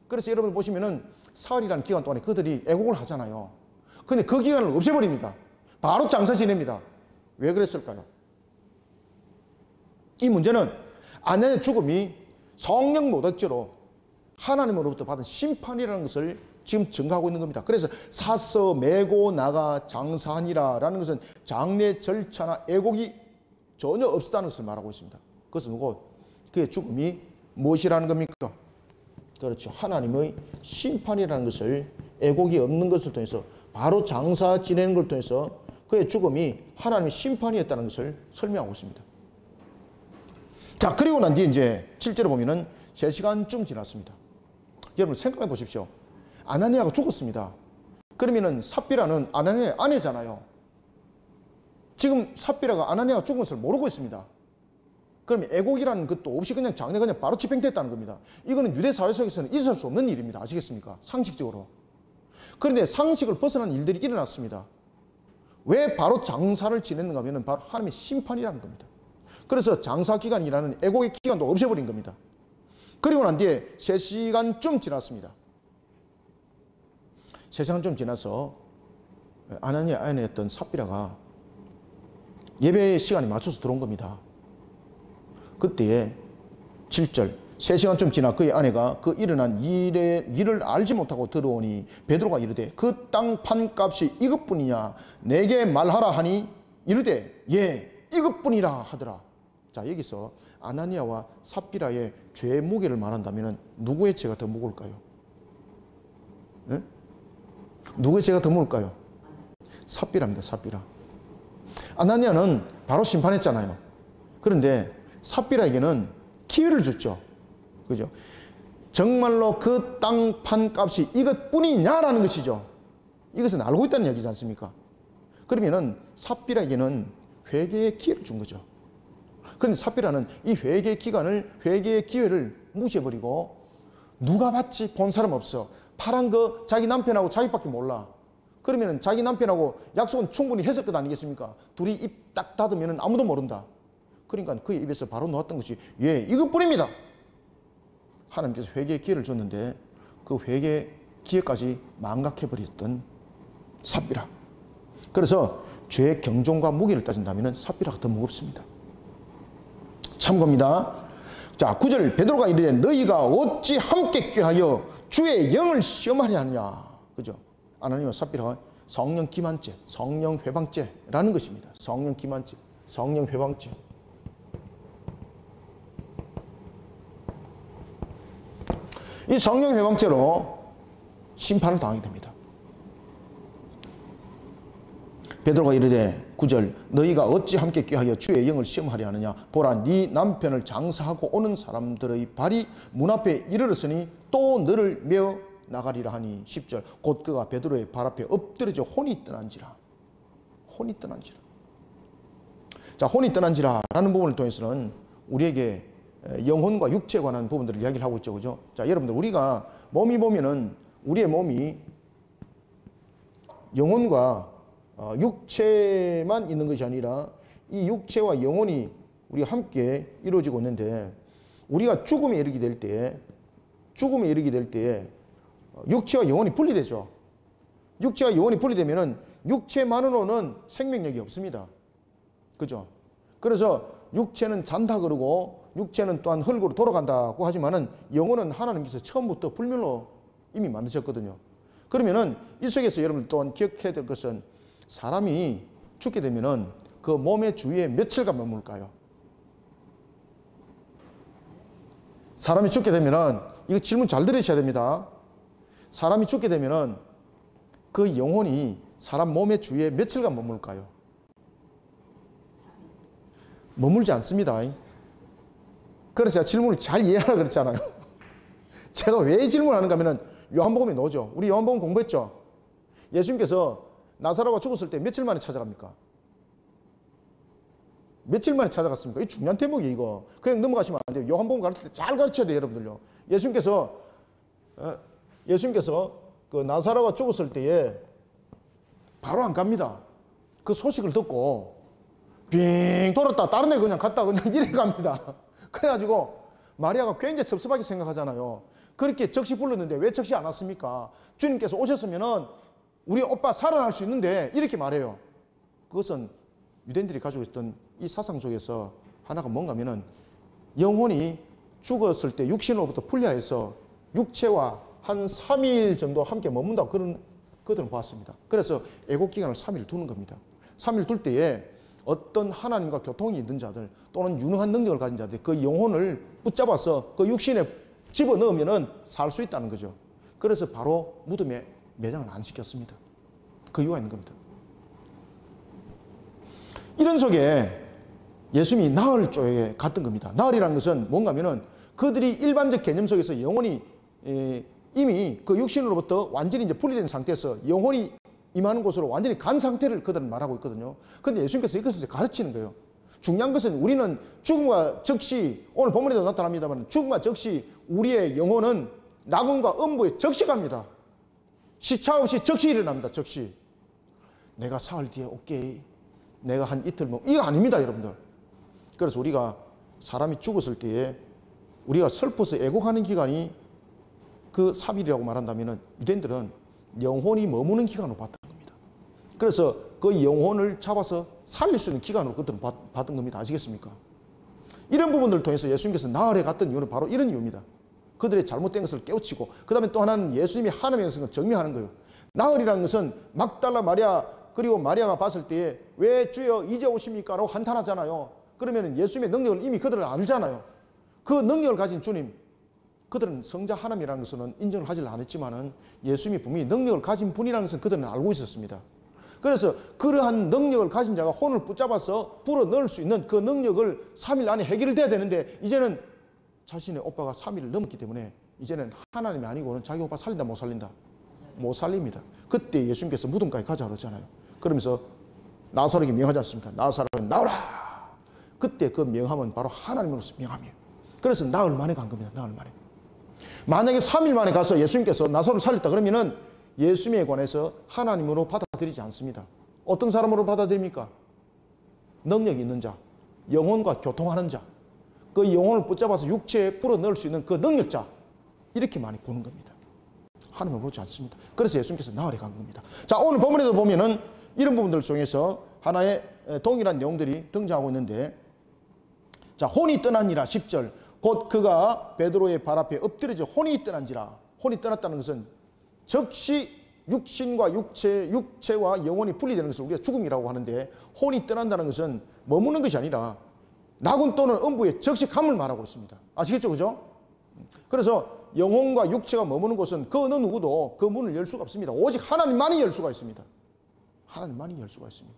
그래서 여러분 보시면은 사흘이라는 기간 동안에 그들이 애곡을 하잖아요. 근데 그 기간을 없애버립니다. 바로 장사 지냅니다. 왜 그랬을까요? 이 문제는 아내의 죽음이 성령 모독죄로 하나님으로부터 받은 심판이라는 것을 지금 증가하고 있는 겁니다. 그래서 사서 메고 나가 장사하니라 라는 것은 장례 절차나 애곡이 전혀 없었다는 것을 말하고 있습니다. 그것은 누구? 그의 죽음이 무엇이라는 겁니까? 그렇죠. 하나님의 심판이라는 것을, 애곡이 없는 것을 통해서 바로 장사 지내는 걸 통해서 그의 죽음이 하나님의 심판이었다는 것을 설명하고 있습니다. 자, 그리고 난 뒤에 이제 7절에 보면은 3시간쯤 지났습니다. 여러분 생각해 보십시오. 아나니아가 죽었습니다. 그러면은 삽비라는 아나니아의 아내잖아요. 지금 삽비라가 아나니아가 죽은 것을 모르고 있습니다. 그러면 애곡이라는 것도 없이 그냥 장례가 그냥 바로 집행됐다는 겁니다. 이거는 유대 사회 속에서는 있을 수 없는 일입니다. 아시겠습니까? 상식적으로. 그런데 상식을 벗어난 일들이 일어났습니다. 왜 바로 장사를 지냈는가 하면 바로 하나님의 심판이라는 겁니다. 그래서 장사 기간이라는 애곡의 기간도 없애버린 겁니다. 그리고 난 뒤에 3시간쯤 지났습니다. 3시간쯤 지나서 아나니아 아내였던 삽비라가 예배 시간에 맞춰서 들어온 겁니다. 그때에 7절 3시간쯤 지나 그의 아내가 그 일어난 일을 알지 못하고 들어오니 베드로가 이르되 그 땅 판값이 이것뿐이냐 내게 말하라 하니 이르되 예 이것뿐이라 하더라. 자, 여기서 아나니아와 삽비라의 죄의 무게를 말한다면 누구의 죄가 더 무거울까요? 네? 누구의 죄가 더 무거울까요? 삽비라입니다. 삽비라. 아나니아는 바로 심판했잖아요. 그런데 삽비라에게는 기회를 줬죠. 그죠? 정말로 그 땅 판값이 이것뿐이냐라는 것이죠. 이것은 알고 있다는 이야기지 않습니까? 그러면은 삽비라에게는 회개의 기회를 준 거죠. 그런데 삽비라는 이 회개의 회개의 기회를 무시해버리고 누가 봤지? 본 사람 없어. 파란 거 자기 남편하고 자기밖에 몰라. 그러면 자기 남편하고 약속은 충분히 했을 것 아니겠습니까? 둘이 입 딱 닫으면 아무도 모른다. 그러니까 그의 입에서 바로 나왔던 것이 예, 이것뿐입니다. 하나님께서 회개의 기회를 줬는데 그 회개의 기회까지 망각해버렸던 삽비라. 그래서 죄의 경종과 무게를 따진다면 삽비라가 더 무겁습니다. 참고입니다. 자, 9절 베드로가 이르되 너희가 어찌 함께 꾀하여 주의 영을 시험하려 하느냐. 그죠? 아나니아와 삽비라가 성령 기만죄, 성령 회방죄라는 것입니다. 성령 기만죄, 성령 회방죄. 이 성령 회방죄로 심판을 당하게 됩니다. 베드로가 이르되 9절 너희가 어찌 함께 꾀하여 주의 영을 시험하려 하느냐 보라 네 남편을 장사하고 오는 사람들의 발이 문 앞에 이르렀으니 또 너를 메어 나가리라 하니 10절 곧 그가 베드로의 발 앞에 엎드려져 혼이 떠난지라. 혼이 떠난지라. 자, 혼이 떠난지라 라는 부분을 통해서는 우리에게 영혼과 육체에 관한 부분들을 이야기를 하고 있죠. 그죠? 자, 여러분들 우리가 몸이 보면은 우리의 몸이 영혼과 육체만 있는 것이 아니라 이 육체와 영혼이 우리가 함께 이루어지고 있는데 우리가 죽음에 이르게 될 때에 육체와 영혼이 분리되죠. 육체와 영혼이 분리되면은 육체만으로는 생명력이 없습니다. 그죠? 그래서 육체는 잔다 그러고 육체는 또한 흙으로 돌아간다고 하지만은 영혼은 하나님께서 처음부터 불멸로 이미 만드셨거든요. 그러면은 이 속에서 여러분 또한 기억해야 될 것은 사람이 죽게 되면은 그 몸의 주위에 며칠간 머물까요? 사람이 죽게 되면은 이거 질문 잘 들으셔야 됩니다. 사람이 죽게 되면은 그 영혼이 사람 몸의 주위에 며칠간 머물까요? 머물지 않습니다. 그래서 제가 질문을 잘 이해하라 그랬잖아요. 제가 왜 질문하는가 하면은 요한복음에 나오죠. 우리 요한복음 공부했죠. 예수님께서 나사로가 죽었을 때 며칠 만에 찾아갑니까? 며칠 만에 찾아갔습니까? 이 중요한 대목이 이거. 그냥 넘어가시면 안 돼요. 요한복음 가르칠 때 잘 가르쳐야 돼요, 여러분들요. 예수님께서 그 나사로가 죽었을 때에 바로 안 갑니다. 그 소식을 듣고 빙 돌았다 다른 데 그냥 갔다 그냥 이래 갑니다. 그래가지고 마리아가 굉장히 섭섭하게 생각하잖아요. 그렇게 적시 불렀는데 왜 적시 안 왔습니까? 주님께서 오셨으면은 우리 오빠 살아날 수 있는데 이렇게 말해요. 그것은 유대인들이 가지고 있던 이 사상 속에서 하나가 뭔가 하면은 영혼이 죽었을 때 육신으로부터 분리해서 육체와 한 3일 정도 함께 머문다고 그런 것들을 보았습니다. 그래서 애곡기간을 3일 두는 겁니다. 3일 둘 때에 어떤 하나님과 교통이 있는 자들 또는 유능한 능력을 가진 자들 그 영혼을 붙잡아서 그 육신에 집어넣으면 살 수 있다는 거죠. 그래서 바로 무덤에 매장을 안 시켰습니다. 그 이유가 있는 겁니다. 이런 속에 예수님이 나흘 쪽에 갔던 겁니다. 나흘이라는 것은 뭔가 하면은 그들이 일반적 개념 속에서 영혼이 이미 그 육신으로부터 완전히 이제 분리된 상태에서 영혼이 임하는 곳으로 완전히 간 상태를 그들은 말하고 있거든요. 그런데 예수님께서 이것을 가르치는 거예요. 중요한 것은 우리는 죽음과 즉시 오늘 본문에도 나타납니다만 죽음과 즉시 우리의 영혼은 낙원과 음부에 즉시 갑니다. 시차 없이 즉시 일어납니다. 즉시. 내가 사흘 뒤에 올게. 내가 한 이틀 이거 아닙니다, 여러분들. 그래서 우리가 사람이 죽었을 때에 우리가 슬퍼서 애곡하는 기간이 그 3일이라고 말한다면 유대인들은 영혼이 머무는 기간으로 봤다는 겁니다. 그래서 그 영혼을 잡아서 살릴 수 있는 기간으로 그들은 받은 겁니다. 아시겠습니까? 이런 부분들을 통해서 예수님께서 나흘에 갔던 이유는 바로 이런 이유입니다. 그들의 잘못된 것을 깨우치고, 그 다음에 또 하나는 예수님이 하나님의 성을 증명하는 거예요. 나흘이라는 것은 막달라 마리아 그리고 마리아가 봤을 때에 왜 주여 이제 오십니까? 라고 한탄하잖아요. 그러면 예수님의 능력을 이미 그들은 알잖아요. 그 능력을 가진 주님, 그들은 성자 하나님이라는 것은 인정을 하지 않았지만은 예수님이 분명히 능력을 가진 분이라는 것은 그들은 알고 있었습니다. 그래서 그러한 능력을 가진 자가 혼을 붙잡아서 불어 넣을 수 있는 그 능력을 3일 안에 해결돼야 되는데, 이제는 자신의 오빠가 3일을 넘었기 때문에 이제는 하나님이 아니고는 자기 오빠 살린다 못 살린다? 못 살립니다. 그때 예수님께서 무덤까지 가자 그러잖아요. 그러면서 나사로에게 명하지 않습니까? 나사로는 나오라. 그때 그 명함은 바로 하나님으로서 명함이에요. 그래서 나흘 만에 간 겁니다. 나흘 만에. 만약에 3일 만에 가서 예수님께서 나사로를 살렸다 그러면은 예수님에 관해서 하나님으로 받아들이지 않습니다. 어떤 사람으로 받아들입니까? 능력이 있는 자, 영혼과 교통하는 자, 그 영혼을 붙잡아서 육체에 불어 넣을 수 있는 그 능력자, 이렇게 많이 보는 겁니다. 하나님을 보지 않습니다. 그래서 예수님께서 나흘에 간 겁니다. 자, 오늘 본문에도 보면은 이런 부분들 속에서 하나의 동일한 내용들이 등장하고 있는데, 자, 혼이 떠나니라 10절. 곧 그가 베드로의 발 앞에 엎드려져 혼이 떠난지라. 혼이 떠났다는 것은 즉시 육신과 육체와 영혼이 분리되는 것을 우리가 죽음이라고 하는데, 혼이 떠난다는 것은 머무는 것이 아니라 낙원 또는 음부의 즉시 감을 말하고 있습니다. 아시겠죠? 그죠? 그래서 영혼과 육체가 머무는 곳은 그 어느 누구도 그 문을 열 수가 없습니다. 오직 하나님만이 열 수가 있습니다. 하나님만이 열 수가 있습니다.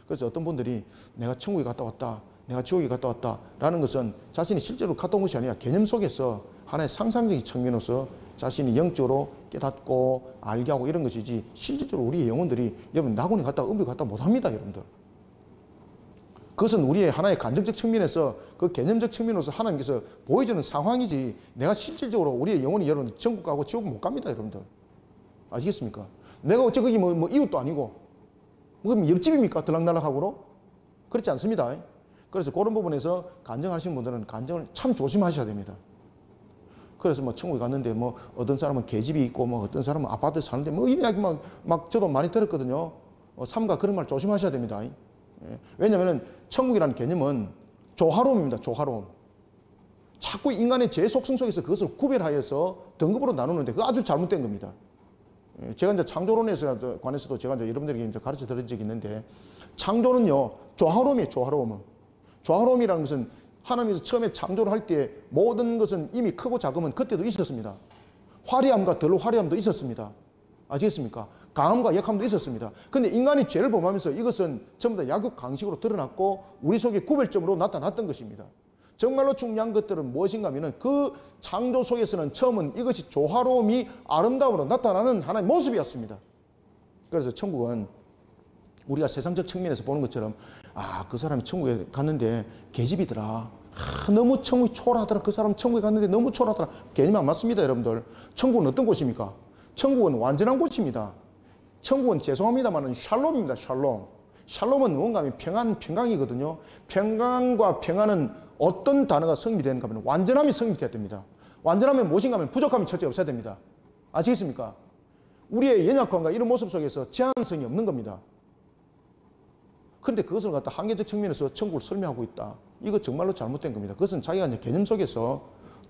그래서 어떤 분들이 내가 천국에 갔다 왔다, 내가 지옥에 갔다 왔다 라는 것은 자신이 실제로 갔다 온 것이 아니라 개념 속에서 하나의 상상적인 측면으로서 자신이 영적으로 깨닫고 알게 하고 이런 것이지, 실질적으로 우리의 영혼들이 여러분 낙원에 갔다 음부에 갔다 못합니다. 여러분들. 그것은 우리의 하나의 감정적 측면에서 그 개념적 측면으로서 하나님께서 보여주는 상황이지, 내가 실질적으로 우리의 영혼이 여러분 천국 가고 지옥 못 갑니다. 여러분들. 아시겠습니까? 내가 어째 거기 뭐 이웃도 아니고 그럼 옆집입니까? 들락날락하고로? 그렇지 않습니다. 그래서 그런 부분에서 간증하시는 분들은 간증을 참 조심하셔야 됩니다. 그래서 뭐 천국에 갔는데 뭐 어떤 사람은 계집이 있고 뭐 어떤 사람은 아파트에 사는데 뭐 이런 이야기 막 저도 많이 들었거든요. 삼가 그런 말 조심하셔야 됩니다. 왜냐하면 천국이라는 개념은 조화로움입니다. 조화로움. 자꾸 인간의 제 속성 속에서 그것을 구별하여서 등급으로 나누는데 그거 아주 잘못된 겁니다. 제가 이제 창조론에 관해서도 제가 이제 여러분들에게 이제 가르쳐 드린 적이 있는데, 창조는요, 조화로움이에요. 조화로움은. 조화로움이라는 것은 하나님께서 처음에 창조를 할 때 모든 것은 이미 크고 작음은 그때도 있었습니다. 화려함과 덜 화려함도 있었습니다. 아시겠습니까? 강함과 약함도 있었습니다. 근데 인간이 죄를 범하면서 이것은 전부 다 약육강식으로 드러났고 우리 속에 구별점으로 나타났던 것입니다. 정말로 중요한 것들은 무엇인가 하면 그 창조 속에서는 처음은 이것이 조화로움이 아름다움으로 나타나는 하나의 모습이었습니다. 그래서 천국은 우리가 세상적 측면에서 보는 것처럼 그 사람이 천국에 갔는데 계집이더라. 너무 천국이 초라하더라. 그 사람 천국에 갔는데 너무 초라하더라. 개념이 안 맞습니다. 여러분들. 천국은 어떤 곳입니까? 천국은 완전한 곳입니다. 천국은 죄송합니다만 샬롬입니다. 샬롬. 샬롬은 뭔가 하면 평안, 평강이거든요. 평강과 평안은 어떤 단어가 성립되는가 하면 완전함이 성립돼야 됩니다. 완전하면 무엇인가 하면 부족함이 철저히 없어야 됩니다. 아시겠습니까? 우리의 연약함과 이런 모습 속에서 제한성이 없는 겁니다. 그런데 그것을 갖다 한계적 측면에서 천국을 설명하고 있다. 이거 정말로 잘못된 겁니다. 그것은 자기가 이제 개념 속에서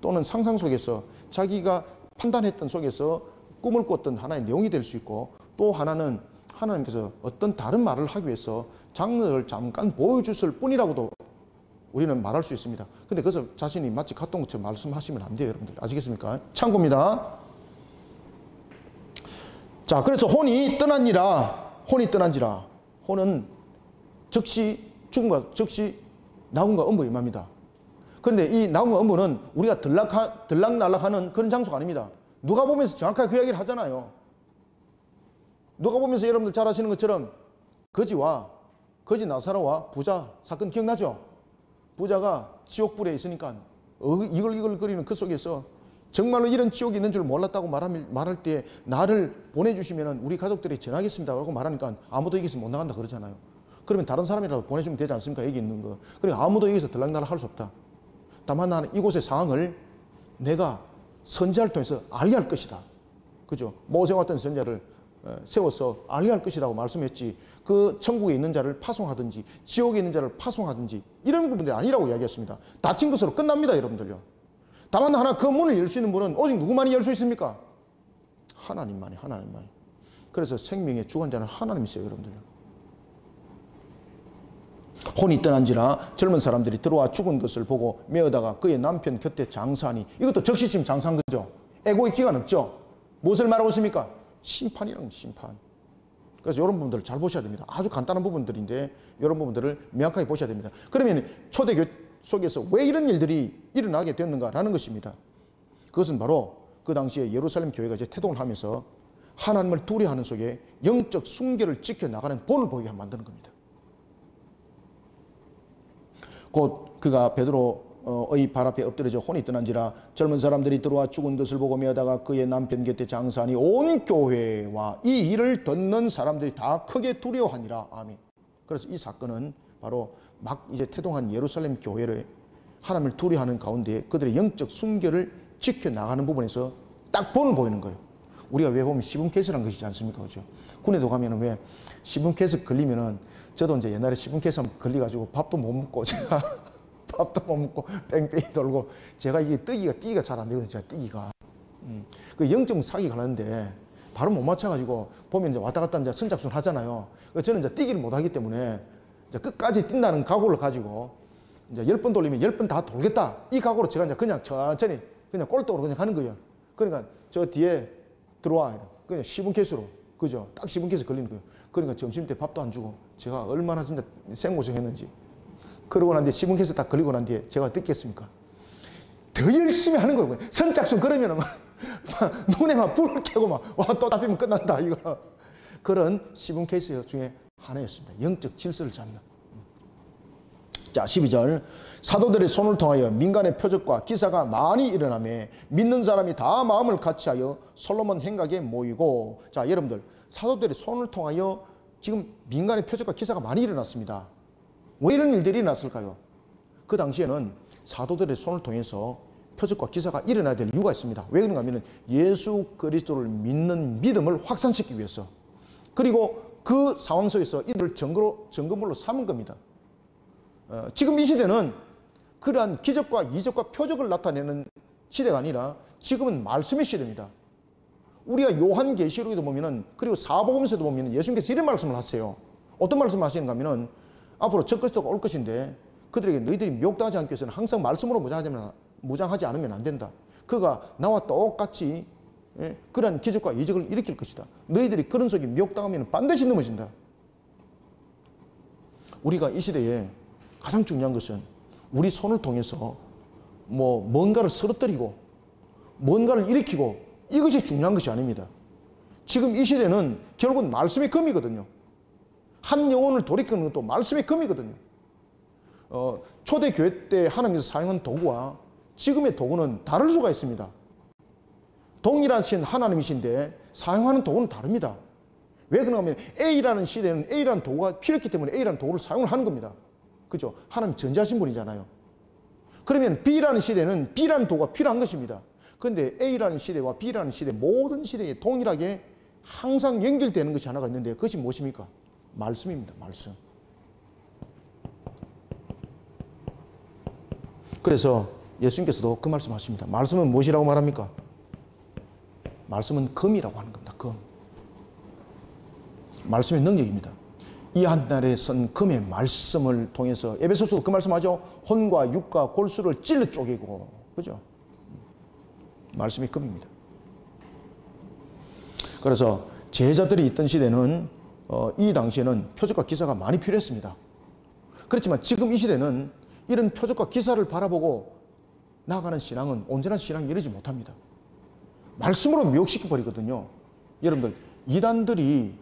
또는 상상 속에서 자기가 판단했던 속에서 꿈을 꿨던 하나의 내용이 될 수 있고, 또 하나는 하나님께서 어떤 다른 말을 하기 위해서 장르를 잠깐 보여주실 뿐이라고도 우리는 말할 수 있습니다. 근데 그것을 자신이 마치 갔던 것처럼 말씀하시면 안 돼요, 여러분들. 아시겠습니까? 참고입니다. 자, 그래서 혼이 떠난니라. 혼이 떠난지라. 혼은 즉시 죽음과 즉시 낙원과 음부에 임합니다. 그런데 이 낙원과 음부는 우리가 들락날락하는 그런 장소가 아닙니다. 누가 보면서 정확하게 그 이야기를 하잖아요. 누가 보면서 여러분들 잘 아시는 것처럼 거지 나사로와 부자 사건 기억나죠? 부자가 지옥불에 있으니까 이글이글거리는 그 속에서 정말로 이런 지옥이 있는 줄 몰랐다고 말할 때 나를 보내주시면 우리 가족들이 전하겠습니다 라고 말하니까 아무도 여기서 못 나간다 그러잖아요. 그러면 다른 사람이라도 보내주면 되지 않습니까? 여기 있는 거. 그러니까 아무도 여기서 들락날락 할 수 없다. 다만 나는 이곳의 상황을 내가 선지자를 통해서 알게 할 것이다. 그죠? 모세와 같은 선지자를 세워서 알게 할 것이라고 말씀했지. 그 천국에 있는 자를 파송하든지 지옥에 있는 자를 파송하든지 이런 부분들이 아니라고 이야기했습니다. 닫힌 것으로 끝납니다, 여러분들요. 다만 하나 그 문을 열 수 있는 분은 오직 누구만이 열 수 있습니까? 하나님만이, 하나님만이. 그래서 생명의 주관자는 하나님이세요, 여러분들요. 혼이 떠난지라 젊은 사람들이 들어와 죽은 것을 보고 메어다가 그의 남편 곁에 장사하니, 이것도 적시심 장사한 거죠. 애고의 기가 없죠. 무엇을 말하고 있습니까? 심판이라는 심판. 그래서 이런 부분들을 잘 보셔야 됩니다. 아주 간단한 부분들인데 이런 부분들을 명확하게 보셔야 됩니다. 그러면 초대교회 속에서 왜 이런 일들이 일어나게 되었는가라는 것입니다. 그것은 바로 그 당시에 예루살렘 교회가 이제 태동을 하면서 하나님을 두려워하는 속에 영적 순결을 지켜나가는 본을 보이게 만드는 겁니다. 곧 그가 베드로의 발 앞에 엎드려져 혼이 떠난지라 젊은 사람들이 들어와 죽은 것을 보고 메어다가 그의 남편 곁에 장사하니 온 교회와 이 일을 듣는 사람들이 다 크게 두려워하니라. 아멘. 그래서 이 사건은 바로 막 이제 태동한 예루살렘 교회를 하나님을 두려워하는 가운데 그들의 영적 순결을 지켜나가는 부분에서 딱 본을 보이는 거예요. 우리가 왜 보면 시븐케이스라는 것이지 않습니까? 그죠? 군에도 가면은 왜 시븐케이스 걸리면은, 저도 이제 옛날에 시븐케이스 한번 걸려가지고 밥도 못 먹고, 제가 밥도 못 먹고 뺑뺑이 돌고, 제가 이게 뛰기가 잘 안 되거든요. 제가 뛰기가. 그 0.4기 가는데 바로 못 맞춰가지고 보면 이제 왔다 갔다 이제 선착순 하잖아요. 저는 이제 뛰기를 못 하기 때문에 이제 끝까지 뛴다는 각오를 가지고 이제 10번 돌리면 10번 다 돌겠다. 이 각오로 제가 이제 그냥 천천히 그냥 꼴등으로 그냥 가는 거예요. 그러니까 저 뒤에 들어와. 그냥 시븐케이스로. 그죠? 딱 시븐케이스 걸리는 거예요. 그러니까 점심 때 밥도 안 주고 제가 얼마나 진짜 생고생했는지. 그러고 난 뒤에 시븐케이스 딱 걸리고 난 뒤에 제가 듣겠습니까? 더 열심히 하는 거예요. 선착순 그러면 막 눈에 막 불을 켜고 막 와 또 답이면 끝난다 이거. 그런 시븐케이스 중에 하나였습니다. 영적 질서를 잡는. 자, 12절. 사도들의 손을 통하여 민간의 표적과 기사가 많이 일어나며 믿는 사람이 다 마음을 같이하여 솔로몬 행각에 모이고. 자, 여러분들, 사도들의 손을 통하여 지금 민간의 표적과 기사가 많이 일어났습니다. 왜 이런 일들이 일어났을까요? 그 당시에는 사도들의 손을 통해서 표적과 기사가 일어나야 될 이유가 있습니다. 왜 그런가 하면 예수 그리스도를 믿는 믿음을 확산시키기 위해서. 그리고 그 상황 속에서 이들을 증거물로 삼은 겁니다. 지금 이 시대는 그러한 기적과 이적과 표적을 나타내는 시대가 아니라 지금은 말씀의 시대입니다. 우리가 요한계시록에도 보면은, 그리고 사복음서에도 보면은 예수님께서 이런 말씀을 하세요. 어떤 말씀을 하시는가 하면은 앞으로 적그리스도가 올 것인데 그들에게 너희들이 미혹당하지 않기 위해서는 항상 말씀으로 무장하지 않으면 안 된다. 그가 나와 똑같이 그러한 기적과 이적을 일으킬 것이다. 너희들이 그런 속에 미혹당하면 반드시 넘어진다. 우리가 이 시대에 가장 중요한 것은 우리 손을 통해서 뭔가를 쓰러뜨리고 뭔가를 일으키고 이것이 중요한 것이 아닙니다. 지금 이 시대는 결국은 말씀의 검이거든요. 한 영혼을 돌이키는 것도 말씀의 검이거든요. 초대교회 때 하나님께서 사용한 도구와 지금의 도구는 다를 수가 있습니다. 동일하신 하나님이신데 사용하는 도구는 다릅니다. 왜 그런가 하면 A라는 시대는 A라는 도구가 필요했기 때문에 A라는 도구를 사용을 하는 겁니다. 그죠? 하나님 전지하신 분이잖아요. 그러면 B라는 시대는 B라는 도구가 필요한 것입니다. 그런데 A라는 시대와 B라는 시대, 모든 시대에 동일하게 항상 연결되는 것이 하나가 있는데 그것이 무엇입니까? 말씀입니다. 말씀. 그래서 예수님께서도 그 말씀하십니다. 말씀은 무엇이라고 말합니까? 말씀은 검이라고 하는 겁니다. 검. 말씀의 능력입니다. 이 한 날에 선 검의 말씀을 통해서 에베소서도 그 말씀하죠. 혼과 육과 골수를 찔러 쪼개고, 그죠? 말씀이 검입니다. 그래서 제자들이 있던 시대는 이 당시에는 표적과 기사가 많이 필요했습니다. 그렇지만 지금 이 시대는 이런 표적과 기사를 바라보고 나아가는 신앙은 온전한 신앙이 이르지 못합니다. 말씀으로 미혹시켜 버리거든요. 여러분들, 이단들이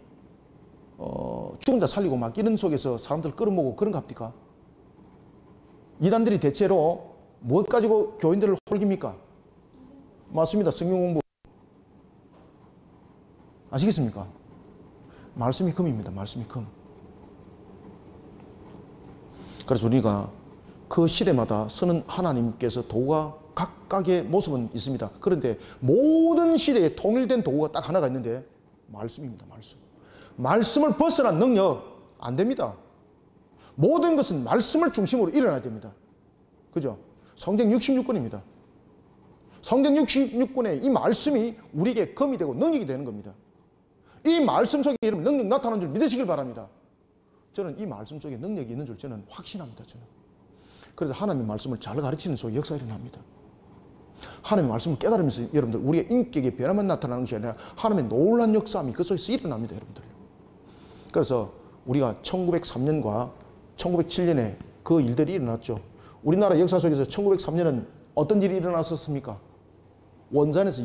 죽은 자 살리고 막 이런 속에서 사람들 끌어모으고 그런 거 합니까? 이단들이 대체로 무엇 가지고 교인들을 홀깁니까? 맞습니다. 성경 공부. 아시겠습니까? 말씀이 금입니다. 말씀이 금. 그래서 우리가 그 시대마다 서는 하나님께서 도구가 각각의 모습은 있습니다. 그런데 모든 시대에 통일된 도구가 딱 하나가 있는데 말씀입니다. 말씀. 말씀을 벗어난 능력, 안 됩니다. 모든 것은 말씀을 중심으로 일어나야 됩니다. 그죠? 성경 66권입니다. 성경 66권에 이 말씀이 우리에게 검이 되고 능력이 되는 겁니다. 이 말씀 속에 여러분 능력 나타나는 줄 믿으시길 바랍니다. 저는 이 말씀 속에 능력이 있는 줄 저는 확신합니다. 저는. 그래서 하나님의 말씀을 잘 가르치는 속에 역사가 일어납니다. 하나님의 말씀을 깨달으면서 여러분들 우리의 인격의 변화만 나타나는 것이 아니라 하나님의 놀라운 역사함이 그 속에서 일어납니다. 여러분들. 그래서 우리가 1903년과 1907년에 그 일들이 일어났죠. 우리나라 역사 속에서 1903년은 어떤 일이 일어났었습니까? 원산에서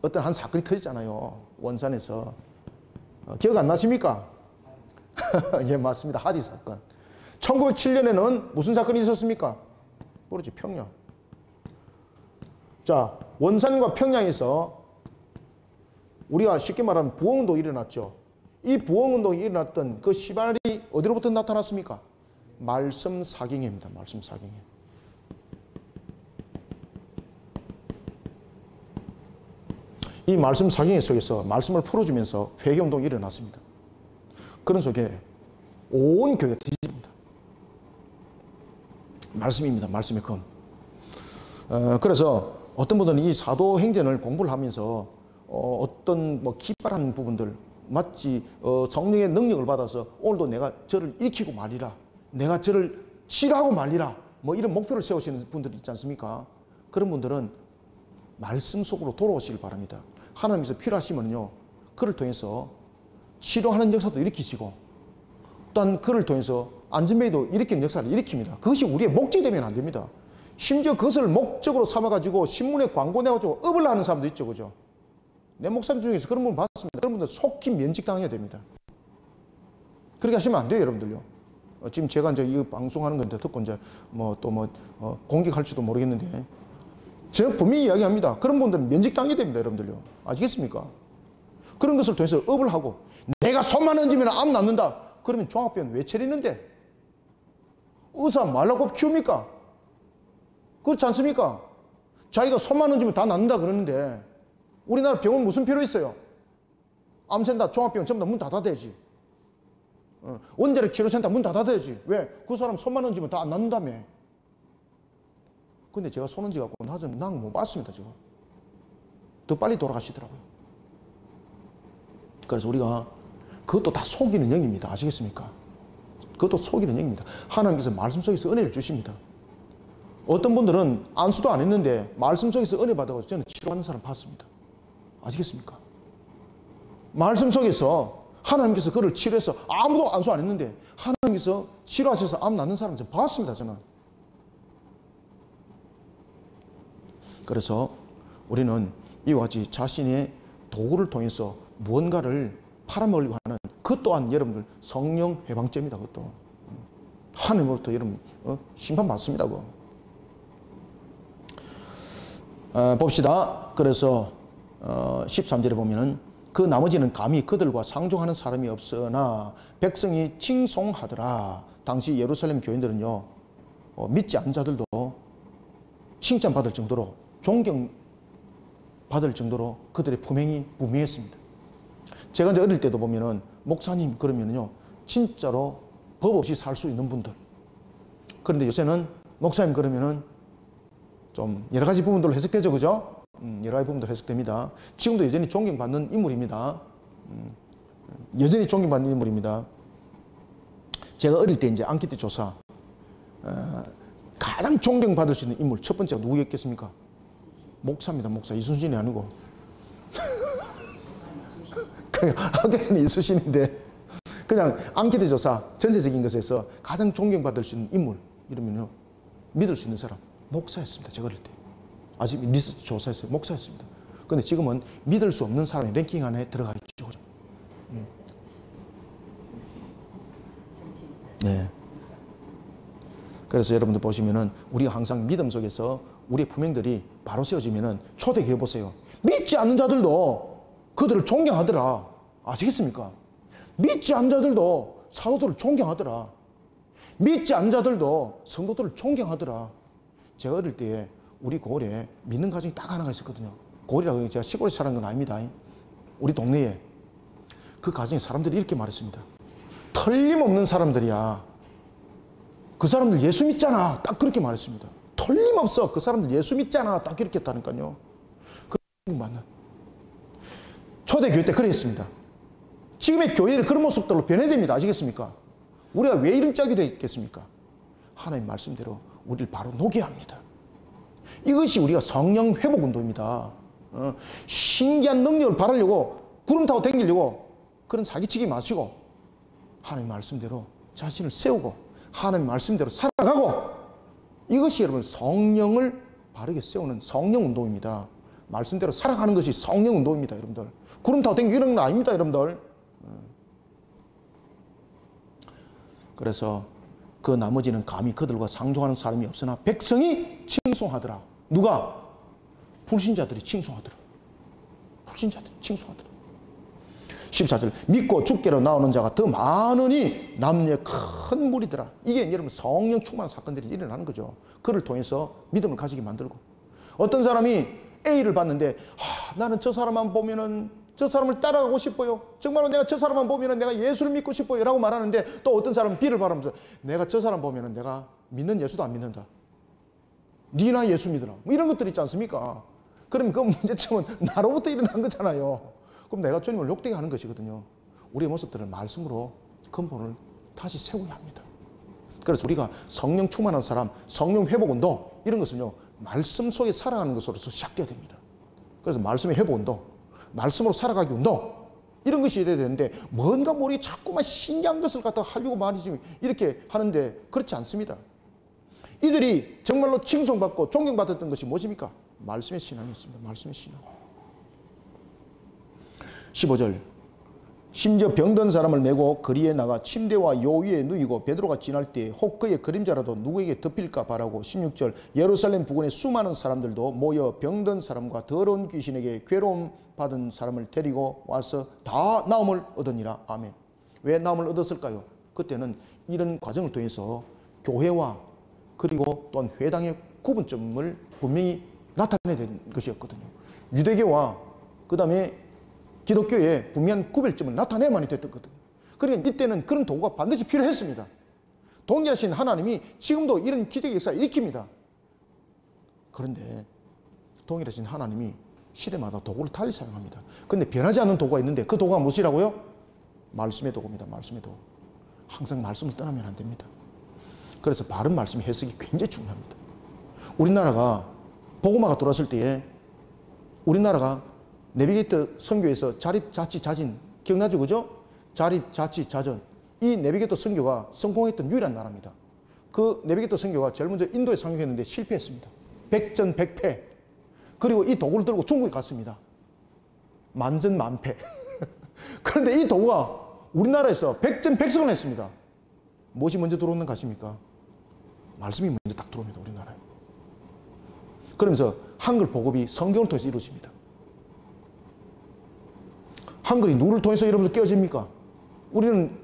어떤 한 사건이 터졌잖아요. 원산에서. 기억 안 나십니까? 예, 맞습니다. 하디 사건. 1907년에는 무슨 사건이 있었습니까? 모르지, 평양. 자, 원산과 평양에서 우리가 쉽게 말하면 부흥운동이 일어났죠. 이 부흥운동이 일어났던 그 시발이 어디로부터 나타났습니까? 말씀 사경회입니다. 말씀 사경회. 이 말씀 사경회 속에서 말씀을 풀어주면서 회개운동이 일어났습니다. 그런 속에 온 교회가 뒤집니다. 말씀입니다. 말씀의 검. 그래서 어떤 분들은 이 사도행전을 공부를 하면서 어떤 뭐 기발한 부분들 마치 성령의 능력을 받아서 오늘도 내가 저를 일으키고 말이라, 내가 저를 치료하고 말리라, 뭐 이런 목표를 세우시는 분들 있지 않습니까? 그런 분들은 말씀 속으로 돌아오시길 바랍니다. 하나님께서 필요하시면요, 그를 통해서 치료하는 역사도 일으키시고 또한 그를 통해서 안전벨도 일으키는 역사를 일으킵니다. 그것이 우리의 목적이 되면 안 됩니다. 심지어 그것을 목적으로 삼아가지고 신문에 광고 내가지고 업을 하는 사람도 있죠. 그죠? 내 목사님 중에서 그런 분 봤습니다. 그런 분들 속히 면직당해야 됩니다. 그렇게 하시면 안 돼요, 여러분들요. 지금 제가 이제 이 방송하는 건데 듣고 이제 공격할지도 모르겠는데 제가 분명히 이야기합니다. 그런 분들은 면직당해야 됩니다, 여러분들요. 아시겠습니까? 그런 것을 통해서 업을 하고 내가 손만 얹으면 암 낫는다. 그러면 종합병원 왜 차리는데? 의사 말라고 키웁니까? 그렇지 않습니까? 자기가 손만 얹으면 다 낫는다 그러는데 우리나라 병원 무슨 필요 있어요? 암센터, 종합병원 전부 다 문 닫아야지. 원자력 치료센터 문 닫아야지. 왜? 그 사람 손만 얹으면 다 안 낫는다며. 근데 제가 손 얹어갖고 나중에 난 못 봤습니다, 지금. 더 빨리 돌아가시더라고요. 그래서 우리가 그것도 다 속이는 영입니다. 아시겠습니까? 그것도 속이는 영입니다. 하나님께서 말씀 속에서 은혜를 주십니다. 어떤 분들은 안수도 안 했는데 말씀 속에서 은혜 받아서 저는 치료하는 사람 봤습니다. 아시겠습니까? 말씀 속에서 하나님께서 그를 치료해서 아무도 안수 안 했는데 하나님께서 치료하셔서 암 낫는 사람 좀 봤습니다. 저는. 그래서 우리는 이와 같이 자신의 도구를 통해서 무언가를 팔아먹으려고 하는 그 또한 여러분들 성령 해방죄입니다. 그것도 하나님으로부터 여러분 심판 받습니다. 그거. 봅시다. 그래서 13절에 보면은 그 나머지는 감히 그들과 상종하는 사람이 없으나 백성이 칭송하더라. 당시 예루살렘 교인들은요, 믿지 않는 자들도 칭찬받을 정도로 존경받을 정도로 그들의 품행이 무미했습니다. 제가 이제 어릴 때도 보면은 목사님 그러면은요, 진짜로 법 없이 살 수 있는 분들. 그런데 요새는 목사님 그러면은 좀 여러 가지 부분들로 해석되죠, 그죠? 여러 가지 부분들로 해석됩니다. 지금도 여전히 존경받는 인물입니다. 여전히 존경받는 인물입니다. 제가 어릴 때 이제 앙케이트 조사, 가장 존경받을 수 있는 인물 첫 번째가 누구였겠습니까? 목사입니다, 목사. 이순신이 아니고. 그냥 앙케이트는 이순신인데, 그냥 앙케이트 조사 전체적인 것에서 가장 존경받을 수 있는 인물, 이러면요, 믿을 수 있는 사람, 목사였습니다. 제가 어릴 때. 아직 리서치 조사했어요. 목사였습니다. 근데 지금은 믿을 수 없는 사람의 랭킹 안에 들어가 있죠. 네. 그래서 여러분들 보시면은 우리가 항상 믿음 속에서 우리의 품행들이 바로 세워지면은 초대해 보세요. 믿지 않는 자들도 그들을 존경하더라. 아시겠습니까? 믿지 않는 자들도 사도들을 존경하더라. 믿지 않는 자들도 성도들을 존경하더라. 제가 어릴 때에 우리 고을에 믿는 가정이 딱 하나가 있었거든요. 고을이라고 제가 시골에서 살은 건 아닙니다. 우리 동네에 그 가정에 사람들이 이렇게 말했습니다. 틀림없는 사람들이야. 그 사람들 예수 믿잖아. 딱 그렇게 말했습니다. 틀림없어. 그 사람들 예수 믿잖아. 딱 이렇게 했다니까요. 그 맞는. 초대교회 때 그랬습니다. 지금의 교회를 그런 모습들로 변해야 됩니다. 아시겠습니까? 우리가 왜 이런 짝이 되겠습니까? 하나님 말씀대로 우리를 바로 녹여야 합니다. 이것이 우리가 성령 회복 운동입니다. 신기한 능력을 바라려고 구름 타고 다니려고 그런 사기치기 마시고 하나님 말씀대로 자신을 세우고 하나님 말씀대로 살아가고 이것이 여러분 성령을 바르게 세우는 성령 운동입니다. 말씀대로 살아가는 것이 성령 운동입니다. 여러분들. 구름 타고 다니기 이런 건 아닙니다. 여러분들. 그래서 그 나머지는 감히 그들과 상종하는 사람이 없으나 백성이 칭송하더라. 누가? 불신자들이 칭송하더라. 불신자들이 칭송하더라. 14절 믿고 주께로 나오는 자가 더 많으니 남녀의 큰 무리더라. 이게 여러분 성령 충만한 사건들이 일어나는 거죠. 그를 통해서 믿음을 가지게 만들고 어떤 사람이 A를 봤는데 나는 저 사람만 보면은 저 사람을 따라가고 싶어요. 정말로 내가 저 사람만 보면은 내가 예수를 믿고 싶어요 라고 말하는데 또 어떤 사람은 B를 바라면서 내가 저 사람 보면은 내가 믿는 예수도 안 믿는다. 니나 예수 믿으라. 뭐 이런 것들 있지 않습니까? 그럼 그 문제점은 나로부터 일어난 거잖아요. 그럼 내가 주님을 욕되게 하는 것이거든요. 우리의 모습들을 말씀으로 근본을 다시 세워야 합니다. 그래서 우리가 성령 충만한 사람, 성령 회복 운동 이런 것은요. 말씀 속에 살아가는 것으로서 시작돼야 됩니다. 그래서 말씀의 회복 운동, 말씀으로 살아가기 운동 이런 것이 돼야 되는데 뭔가 모르게 자꾸만 신기한 것을 갖다 하려고 말이지 이렇게 하는데 그렇지 않습니다. 이들이 정말로 칭송받고 존경받았던 것이 무엇입니까? 말씀의 신앙이었습니다. 말씀의 신앙. 15절 심지어 병든 사람을 메고 거리에 나가 침대와 요 위에 누이고 베드로가 지날 때 혹 그의 그림자라도 누구에게 덮일까 바라고 16절 예루살렘 부근의 수많은 사람들도 모여 병든 사람과 더러운 귀신에게 괴로움 받은 사람을 데리고 와서 다 나음을 얻으니라. 아멘. 왜 나음을 얻었을까요? 그때는 이런 과정을 통해서 교회와 그리고 또한 회당의 구분점을 분명히 나타내야 되는 것이었거든요. 유대교와 그 다음에 기독교의 분명한 구별점을 나타내야만이 됐거든요. 그러니까 이때는 그런 도구가 반드시 필요했습니다. 동일하신 하나님이 지금도 이런 기적의 역사를 일으킵니다. 그런데 동일하신 하나님이 시대마다 도구를 달리 사용합니다. 그런데 변하지 않는 도구가 있는데 그 도구가 무엇이라고요? 말씀의 도구입니다. 말씀의 도구. 항상 말씀을 떠나면 안 됩니다. 그래서 바른 말씀 해석이 굉장히 중요합니다. 우리나라가 복음화가 들어왔을 때에 우리나라가 내비게이터 선교에서 자립자치자진 기억나죠? 그죠? 자립자치자전 이 내비게이터 선교가 성공했던 유일한 나라입니다. 그 내비게이터 선교가 제일 먼저 인도에 상륙했는데 실패했습니다. 백전백패. 그리고 이 도구를 들고 중국에 갔습니다. 만전만패. 그런데 이 도구가 우리나라에서 백전백승을 했습니다. 무엇이 먼저 들어오는 거 아십니까? 말씀이 먼저 딱 들어옵니다. 우리나라에. 그러면서 한글 보급이 성경을 통해서 이루어집니다. 한글이 누구를 통해서 여러분들 깨어집니까? 우리는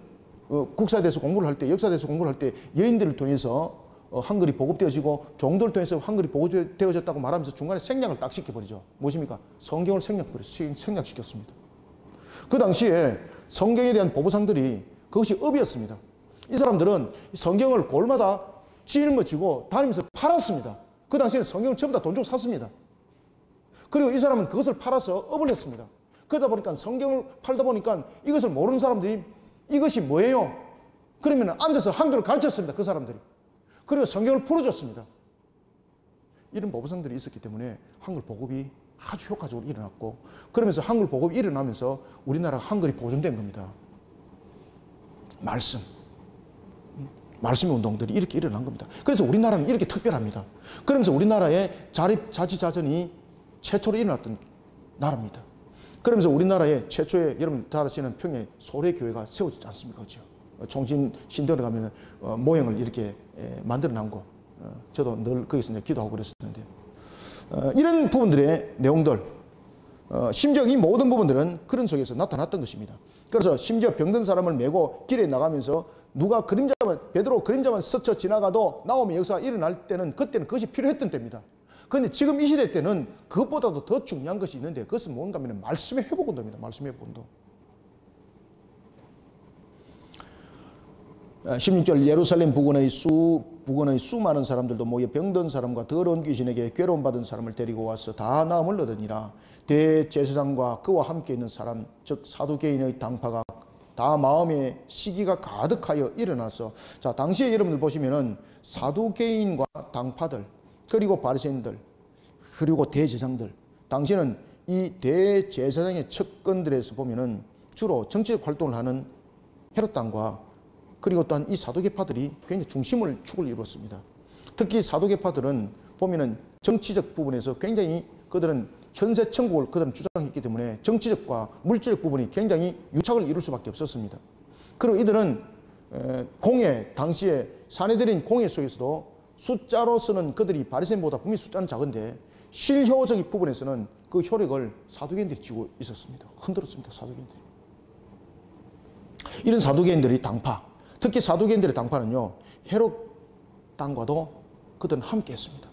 국사에 대해서 공부를 할 때, 역사에 대해서 공부를 할 때 여인들을 통해서 한글이 보급되어지고 종들을 통해서 한글이 보급되어졌다고 말하면서 중간에 생략을 딱 시켜버리죠. 무엇입니까? 성경을 생략시켰습니다. 그 당시에 성경에 대한 보부상들이 그것이 업이었습니다. 이 사람들은 성경을 골마다 짊어지고 다니면서 팔았습니다. 그 당시에는 성경을 전부 다 돈 주고 샀습니다. 그리고 이 사람은 그것을 팔아서 업을 했습니다. 그러다 보니까 성경을 팔다 보니까 이것을 모르는 사람들이 이것이 뭐예요? 그러면 앉아서 한글을 가르쳤습니다. 그 사람들이. 그리고 성경을 풀어줬습니다. 이런 보부상들이 있었기 때문에 한글 보급이 아주 효과적으로 일어났고 그러면서 한글 보급이 일어나면서 우리나라 한글이 보존된 겁니다. 말씀의 운동들이 이렇게 일어난 겁니다. 그래서 우리나라는 이렇게 특별합니다. 그러면서 우리나라의 자립자치자전이 최초로 일어났던 나라입니다. 그러면서 우리나라의 최초의 여러분 잘 아시는 평양 소래교회가 세워지지 않습니까? 그렇죠? 총신 신전에 가면 모형을 이렇게 만들어 놓은 거 저도 늘 거기서 이제 기도하고 그랬었는데 이런 부분들의 내용들 심지어 이 모든 부분들은 그런 속에서 나타났던 것입니다. 그래서 심지어 병든 사람을 메고 길에 나가면서 누가 베드로 그림자만 스쳐 지나가도 나오면 역사가 일어날 때는 그때는 그것이 필요했던 때입니다. 그런데 지금 이 시대 때는 그것보다도 더 중요한 것이 있는데 그것은 뭔가 하면 말씀의 회복 운동입니다. 말씀의 회복 운동. 16절 예루살렘 부근의 수많은 사람들도 모여 병든 사람과 더러운 귀신에게 괴로움받은 사람을 데리고 와서 다 나음을 얻으니라. 대제사장과 그와 함께 있는 사람 즉 사두개인의 당파가 다 마음에 시기가 가득하여 일어나서, 자, 당시에 여러분들 보시면은 사두개인과 당파들 그리고 바리새인들 그리고 대제사장들, 당시에는 이 대제사장의 측근들에서 보면은 주로 정치적 활동을 하는 헤롯 당과 그리고 또한 이 사두개파들이 굉장히 축을 이루었습니다. 특히 사두개파들은 보면은 정치적 부분에서 굉장히 그들은 현세 천국을 그들은 주장했기 때문에 정치적과 물질적 부분이 굉장히 유착을 이룰 수밖에 없었습니다. 그리고 이들은 공회, 당시에 사내들인 공회 속에서도 숫자로서는 그들이 바리새인보다 분명히 숫자는 작은데 실효적인 부분에서는 그 효력을 사두개인들이 쥐고 있었습니다. 흔들었습니다. 사두개인들이. 이런 사두개인들이 당파, 특히 사두개인들의 당파는요, 헤롯 당과도 그들은 함께 했습니다.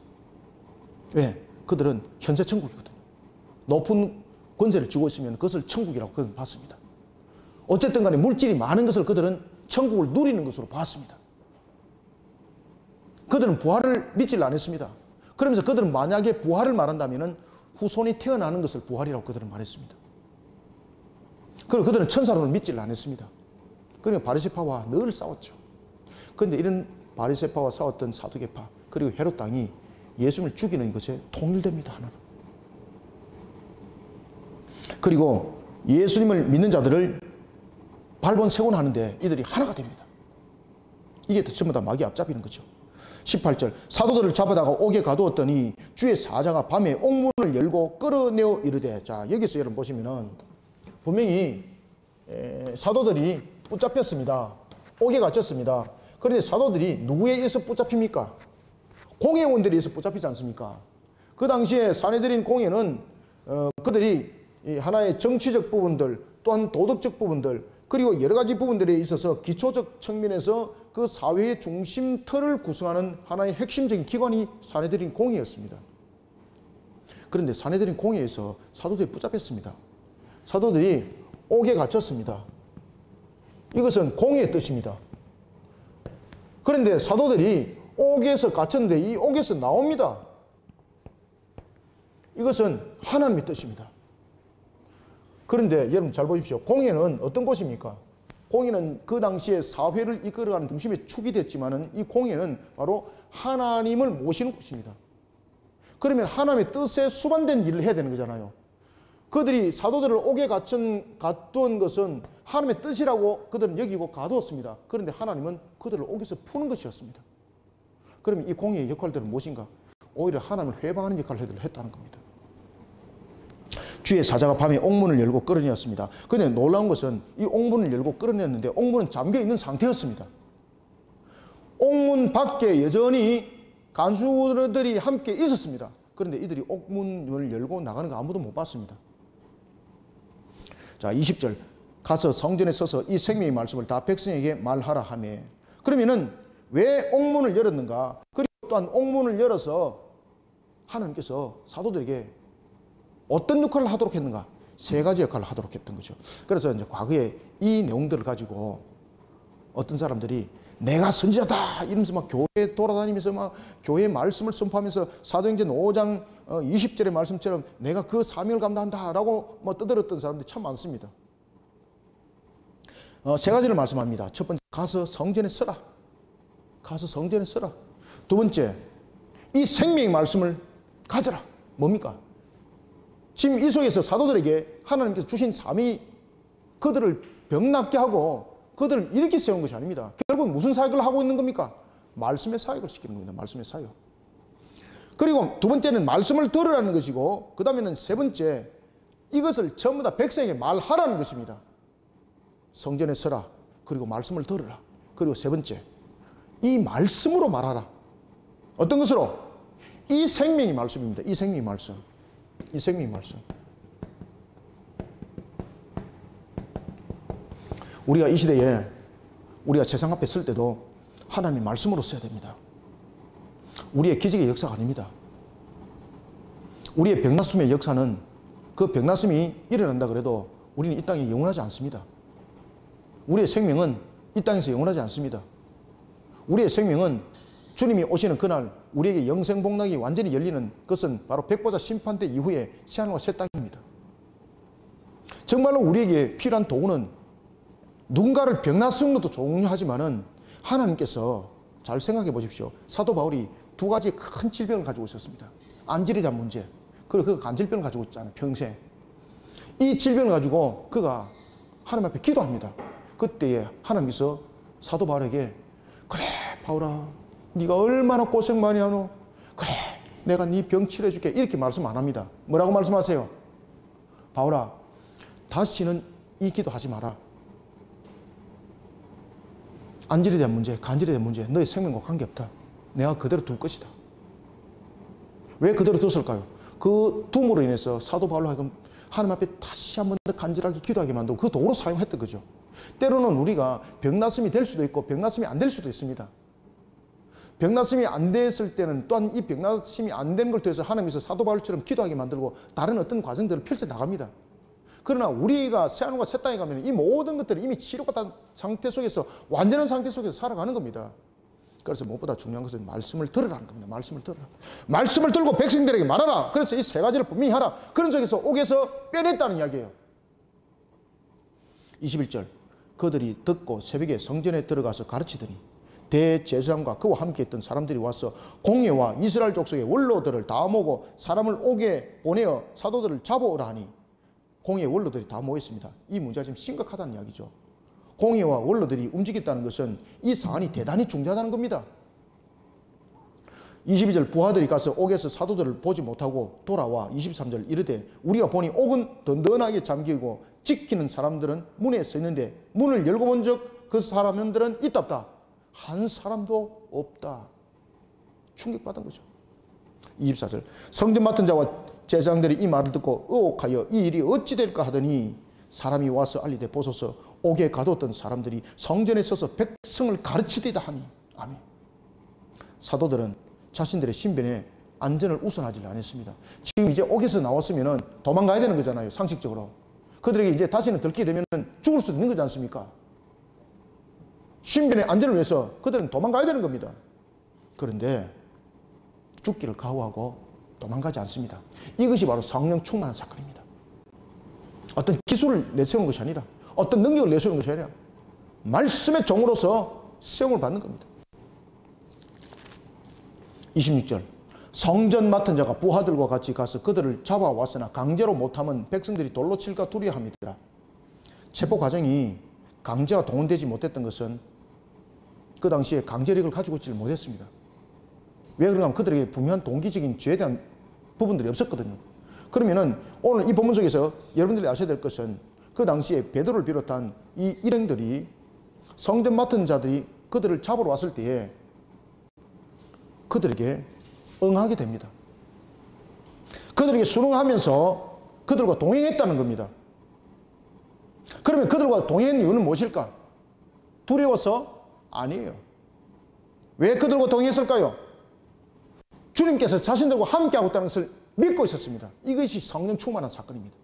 왜? 그들은 현세 천국이거든요. 높은 권세를 쥐고 있으면 그것을 천국이라고 그들은 봤습니다. 어쨌든 간에 물질이 많은 것을 그들은 천국을 누리는 것으로 봤습니다. 그들은 부활을 믿질 않았습니다. 그러면서 그들은 만약에 부활을 말한다면 후손이 태어나는 것을 부활이라고 그들은 말했습니다. 그리고 그들은 천사론을 믿질 않았습니다. 그러니까 바리새파와 늘 싸웠죠. 그런데 이런 바리새파와 싸웠던 사두개파 그리고 헤롯 당이 예수님을 죽이는 것에 통일됩니다. 하나로. 그리고 예수님을 믿는 자들을 발본색원하는데 이들이 하나가 됩니다. 이게 전부 다 마귀 앞잡이는 거죠. 18절 사도들을 잡아다가 옥에 가두었더니 주의 사자가 밤에 옥문을 열고 끌어내어 이르되, 자, 여기서 여러분 보시면은 분명히 사도들이 붙잡혔습니다. 옥에 갇혔습니다. 그런데 사도들이 누구에 의해서 붙잡힙니까? 공회원들에 의해서 붙잡히지 않습니까? 그 당시에 사내들인 공회는 그들이 하나의 정치적 부분들 또한 도덕적 부분들 그리고 여러 가지 부분들에 있어서 기초적 측면에서 그 사회의 중심틀을 구성하는 하나의 핵심적인 기관이 사내들인 공회였습니다. 그런데 사내들인 공회에서 사도들이 붙잡혔습니다. 사도들이 옥에 갇혔습니다. 이것은 공회의 뜻입니다. 그런데 사도들이 옥에서 갇혔는데 이 옥에서 나옵니다. 이것은 하나님의 뜻입니다. 그런데 여러분 잘 보십시오. 공회는 어떤 곳입니까? 공회는 그 당시에 사회를 이끌어가는 중심의 축이 됐지만은 이 공회는 바로 하나님을 모시는 곳입니다. 그러면 하나님의 뜻에 수반된 일을 해야 되는 거잖아요. 그들이 사도들을 옥에 가둔 것은 하나님의 뜻이라고 그들은 여기고 가두었습니다. 그런데 하나님은 그들을 옥에서 푸는 것이었습니다. 그러면 이 공회의 역할들은 무엇인가? 오히려 하나님을 회방하는 역할을 했다는 겁니다. 주의 사자가 밤에 옥문을 열고 끌어내었습니다. 그런데 놀라운 것은 이 옥문을 열고 끌어내었는데 옥문은 잠겨있는 상태였습니다. 옥문 밖에 여전히 간수들이 함께 있었습니다. 그런데 이들이 옥문을 열고 나가는 거 아무도 못 봤습니다. 자, 20절 가서 성전에 서서 이 생명의 말씀을 다 백성에게 말하라 하며, 그러면은 왜 옥문을 열었는가? 그리고 또한 옥문을 열어서 하나님께서 사도들에게 어떤 역할을 하도록 했는가? 세 가지 역할을 하도록 했던 거죠. 그래서 이제 과거에 이 내용들을 가지고 어떤 사람들이 내가 선지자다 이러면서 막 교회 돌아다니면서 막 교회 말씀을 선포하면서 사도행전 5장 20절의 말씀처럼 내가 그 사명을 감당한다라고 뭐 떠들었던 사람들이 참 많습니다. 세 가지를 말씀합니다. 첫 번째, 가서 성전에 서라. 가서 성전에 서라. 두 번째, 이 생명의 말씀을 가져라. 뭡니까? 지금 이 속에서 사도들에게 하나님께서 주신 사명이 그들을 병낫게 하고 그들을 일으켜 세운 것이 아닙니다. 결국 무슨 사역을 하고 있는 겁니까? 말씀의 사역을 시키는 겁니다. 말씀의 사역. 그리고 두 번째는 말씀을 들으라는 것이고, 그 다음에는 세 번째, 이것을 전부 다 백성에게 말하라는 것입니다. 성전에 서라. 그리고 말씀을 들으라. 그리고 세 번째, 이 말씀으로 말하라. 어떤 것으로? 이 생명의 말씀입니다. 이 생명의 말씀. 이 생명의 말씀. 우리가 이 시대에 우리가 세상 앞에 설 때도 하나님의 말씀으로 써야 됩니다. 우리의 기적의 역사가 아닙니다. 우리의 병났음의 역사는 그 병났음이 일어난다 그래도 우리는 이 땅에 영원하지 않습니다. 우리의 생명은 이 땅에서 영원하지 않습니다. 우리의 생명은 주님이 오시는 그날 우리에게 영생복락이 완전히 열리는 것은 바로 백보자 심판대 이후에 새하늘과 새 땅입니다. 정말로 우리에게 필요한 도구는 누군가를 병나쓰는 것도 중요하지만은 하나님께서 잘 생각해 보십시오. 사도 바울이 두 가지 큰 질병을 가지고 있었습니다. 안질에 대한 문제, 그리고 그가 간질병을 가지고 있잖아요. 평생. 이 질병을 가지고 그가 하나님 앞에 기도합니다. 그때에 하나님께서 사도 바울에게 그래 바울아 네가 얼마나 고생 많이 하노? 그래 내가 네 병 치료해 줄게. 이렇게 말씀 안 합니다. 뭐라고 말씀하세요? 바울아 다시는 이 기도하지 마라. 안질에 대한 문제, 간질에 대한 문제 너의 생명과 관계없다. 내가 그대로 둘 것이다. 왜 그대로 뒀을까요? 그 둠으로 인해서 사도 바울로 하여금 하나님 앞에 다시 한 번 더 간절하게 기도하게 만들고 그 도구로 사용했던 거죠. 때로는 우리가 병났음이 될 수도 있고 병났음이 안 될 수도 있습니다. 병났음이 안 됐을 때는 또한 이 병났음이 안 되는 걸 통해서 하나님께서 사도 바울처럼 기도하게 만들고 다른 어떤 과정들을 펼쳐나갑니다. 그러나 우리가 새하늘과 새 땅에 가면 이 모든 것들이 이미 치료가 된 상태 속에서 완전한 상태 속에서 살아가는 겁니다. 그래서 무엇보다 중요한 것은 말씀을 들으라는 겁니다. 말씀을 들으라. 말씀을 들고 백성들에게 말하라. 그래서 이 세 가지를 분명히 하라. 그런 적에서 옥에서 빼냈다는 이야기예요. 21절 그들이 듣고 새벽에 성전에 들어가서 가르치더니 대제사장과 그와 함께 있던 사람들이 와서 공회와 이스라엘 족속의 원로들을 다 모으고 사람을 옥에 보내어 사도들을 잡아오라 하니 공회의 원로들이 다 모였습니다. 이 문제가 지금 심각하다는 이야기죠. 공회와 원로들이 움직였다는 것은 이 사안이 대단히 중대하다는 겁니다. 22절 부하들이 가서 옥에서 사도들을 보지 못하고 돌아와 23절 이르되 우리가 보니 옥은 든든하게 잠기고 지키는 사람들은 문에 서 있는데 문을 열고 본 적 그 사람들은 있다 없다? 한 사람도 없다. 충격받은 거죠. 24절 성전 맡은 자와 제사장들이 이 말을 듣고 의혹하여 이 일이 어찌 될까 하더니 사람이 와서 알리되 보소서 옥에 가뒀던 사람들이 성전에 서서 백성을 가르치리다 하니. 아멘. 사도들은 자신들의 신변에 안전을 우선하지 않았습니다. 지금 이제 옥에서 나왔으면 도망가야 되는 거잖아요. 상식적으로. 그들에게 이제 다시는 들키게 되면 죽을 수도 있는 거지 않습니까? 신변의 안전을 위해서 그들은 도망가야 되는 겁니다. 그런데 죽기를 각오하고 도망가지 않습니다. 이것이 바로 성령 충만한 사건입니다. 어떤 기술을 내세우는 것이 아니라 어떤 능력을 내세우는 것이 아니라 말씀의 종으로서 세움을 받는 겁니다. 26절 성전 맡은 자가 부하들과 같이 가서 그들을 잡아왔으나 강제로 못하면 백성들이 돌로 칠까 두려워합니다. 체포 과정이 강제가 동원되지 못했던 것은 그 당시에 강제력을 가지고 있지 못했습니다. 왜 그런가 하면 그들에게 분명한 동기적인 죄에 대한 부분들이 없었거든요. 그러면은 오늘 이 본문 속에서 여러분들이 아셔야 될 것은 그 당시에 베드로를 비롯한 이 일행들이 성전 맡은 자들이 그들을 잡으러 왔을 때에 그들에게 응하게 됩니다. 그들에게 순응하면서 그들과 동행했다는 겁니다. 그러면 그들과 동행한 이유는 무엇일까? 두려워서? 아니에요. 왜 그들과 동행했을까요? 주님께서 자신들과 함께하고 있다는 것을 믿고 있었습니다. 이것이 성령 충만한 사건입니다.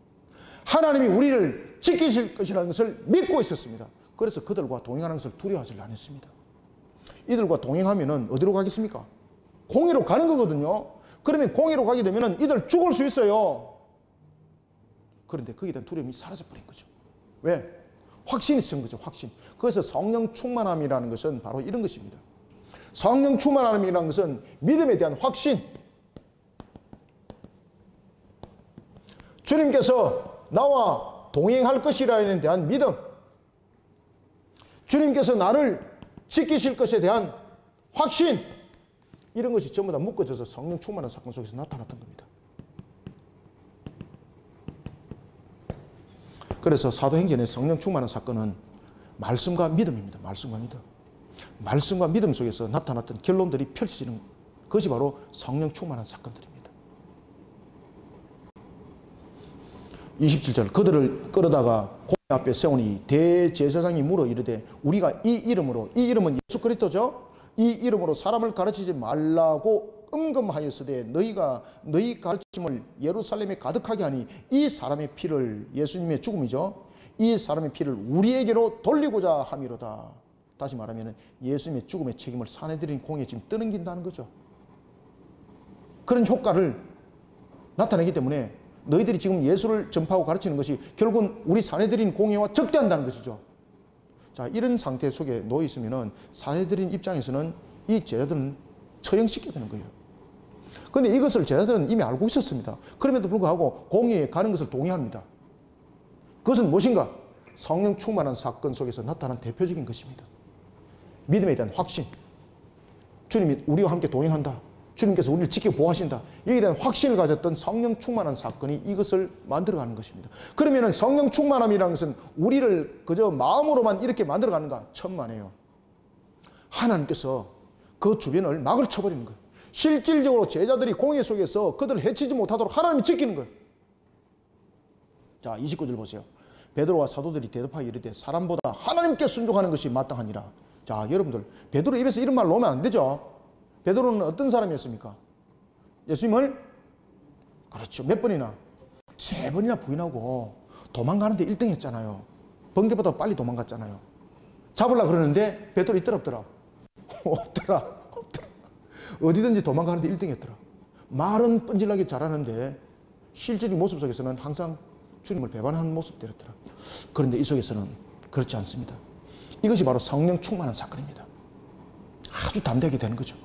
하나님이 우리를 지키실 것이라는 것을 믿고 있었습니다. 그래서 그들과 동행하는 것을 두려워하지 않았습니다. 이들과 동행하면 어디로 가겠습니까? 공회로 가는 거거든요. 그러면 공회로 가게 되면 이들 죽을 수 있어요. 그런데 거기에 대한 두려움이 사라져버린 거죠. 왜? 확신이 있은 거죠. 확신. 그래서 성령 충만함이라는 것은 바로 이런 것입니다. 성령 충만함이라는 것은 믿음에 대한 확신. 주님께서 나와 동행할 것이라에 대한 믿음. 주님께서 나를 지키실 것에 대한 확신. 이런 것이 전부 다 묶어져서 성령 충만한 사건 속에서 나타났던 겁니다. 그래서 사도행전의 성령 충만한 사건은 말씀과 믿음입니다. 말씀과 믿음. 말씀과 믿음 속에서 나타났던 결론들이 펼쳐지는 것이 바로 성령 충만한 사건들입니다. 27절 그들을 끌어다가 공회 앞에 세우니 대제사장이 물어 이르되 우리가 이 이름으로, 이 이름은 예수 그리스도죠. 이 이름으로 사람을 가르치지 말라고 음금하였으되 너희가 너희 가르침을 예루살렘에 가득하게 하니 이 사람의 피를, 예수님의 죽음이죠, 이 사람의 피를 우리에게로 돌리고자 함이로다. 다시 말하면 예수님의 죽음의 책임을 사내들인 공에 지금 떠넘긴다는 거죠. 그런 효과를 나타내기 때문에 너희들이 지금 예수를 전파하고 가르치는 것이 결국은 우리 사내들인 공예와 적대한다는 것이죠. 자, 이런 상태 속에 놓여 있으면은 사내들인 입장에서는 이 제자들은 처형시키게 되는 거예요. 그런데 이것을 제자들은 이미 알고 있었습니다. 그럼에도 불구하고 공예에 가는 것을 동의합니다. 그것은 무엇인가? 성령 충만한 사건 속에서 나타난 대표적인 것입니다. 믿음에 대한 확신. 주님이 우리와 함께 동행한다. 주님께서 우리를 지켜 보호하신다. 여기에 대한 확신을 가졌던 성령 충만한 사건이 이것을 만들어가는 것입니다. 그러면 성령 충만함이라는 것은 우리를 그저 마음으로만 이렇게 만들어가는가? 천만에요. 하나님께서 그 주변을 막을 쳐버리는 거예요. 실질적으로 제자들이 공예 속에서 그들을 해치지 못하도록 하나님이 지키는 거예요. 자, 29절 보세요. 베드로와 사도들이 대답하여 이르되 사람보다 하나님께 순종하는 것이 마땅하니라. 자, 여러분들 베드로 입에서 이런 말 놓으면 안 되죠. 베드로는 어떤 사람이었습니까? 예수님을 그렇죠. 몇 번이나? 3번이나 부인하고 도망가는데 1등 했잖아요. 번개보다 빨리 도망갔잖아요. 잡으려고 그러는데 베드로 있더라 없더라? 없더라. 어디든지 도망가는데 1등 했더라. 말은 뻔질나게 잘하는데 실질의 모습 속에서는 항상 주님을 배반하는 모습들이었더라. 그런데 이 속에서는 그렇지 않습니다. 이것이 바로 성령 충만한 사건입니다. 아주 담대하게 되는 거죠.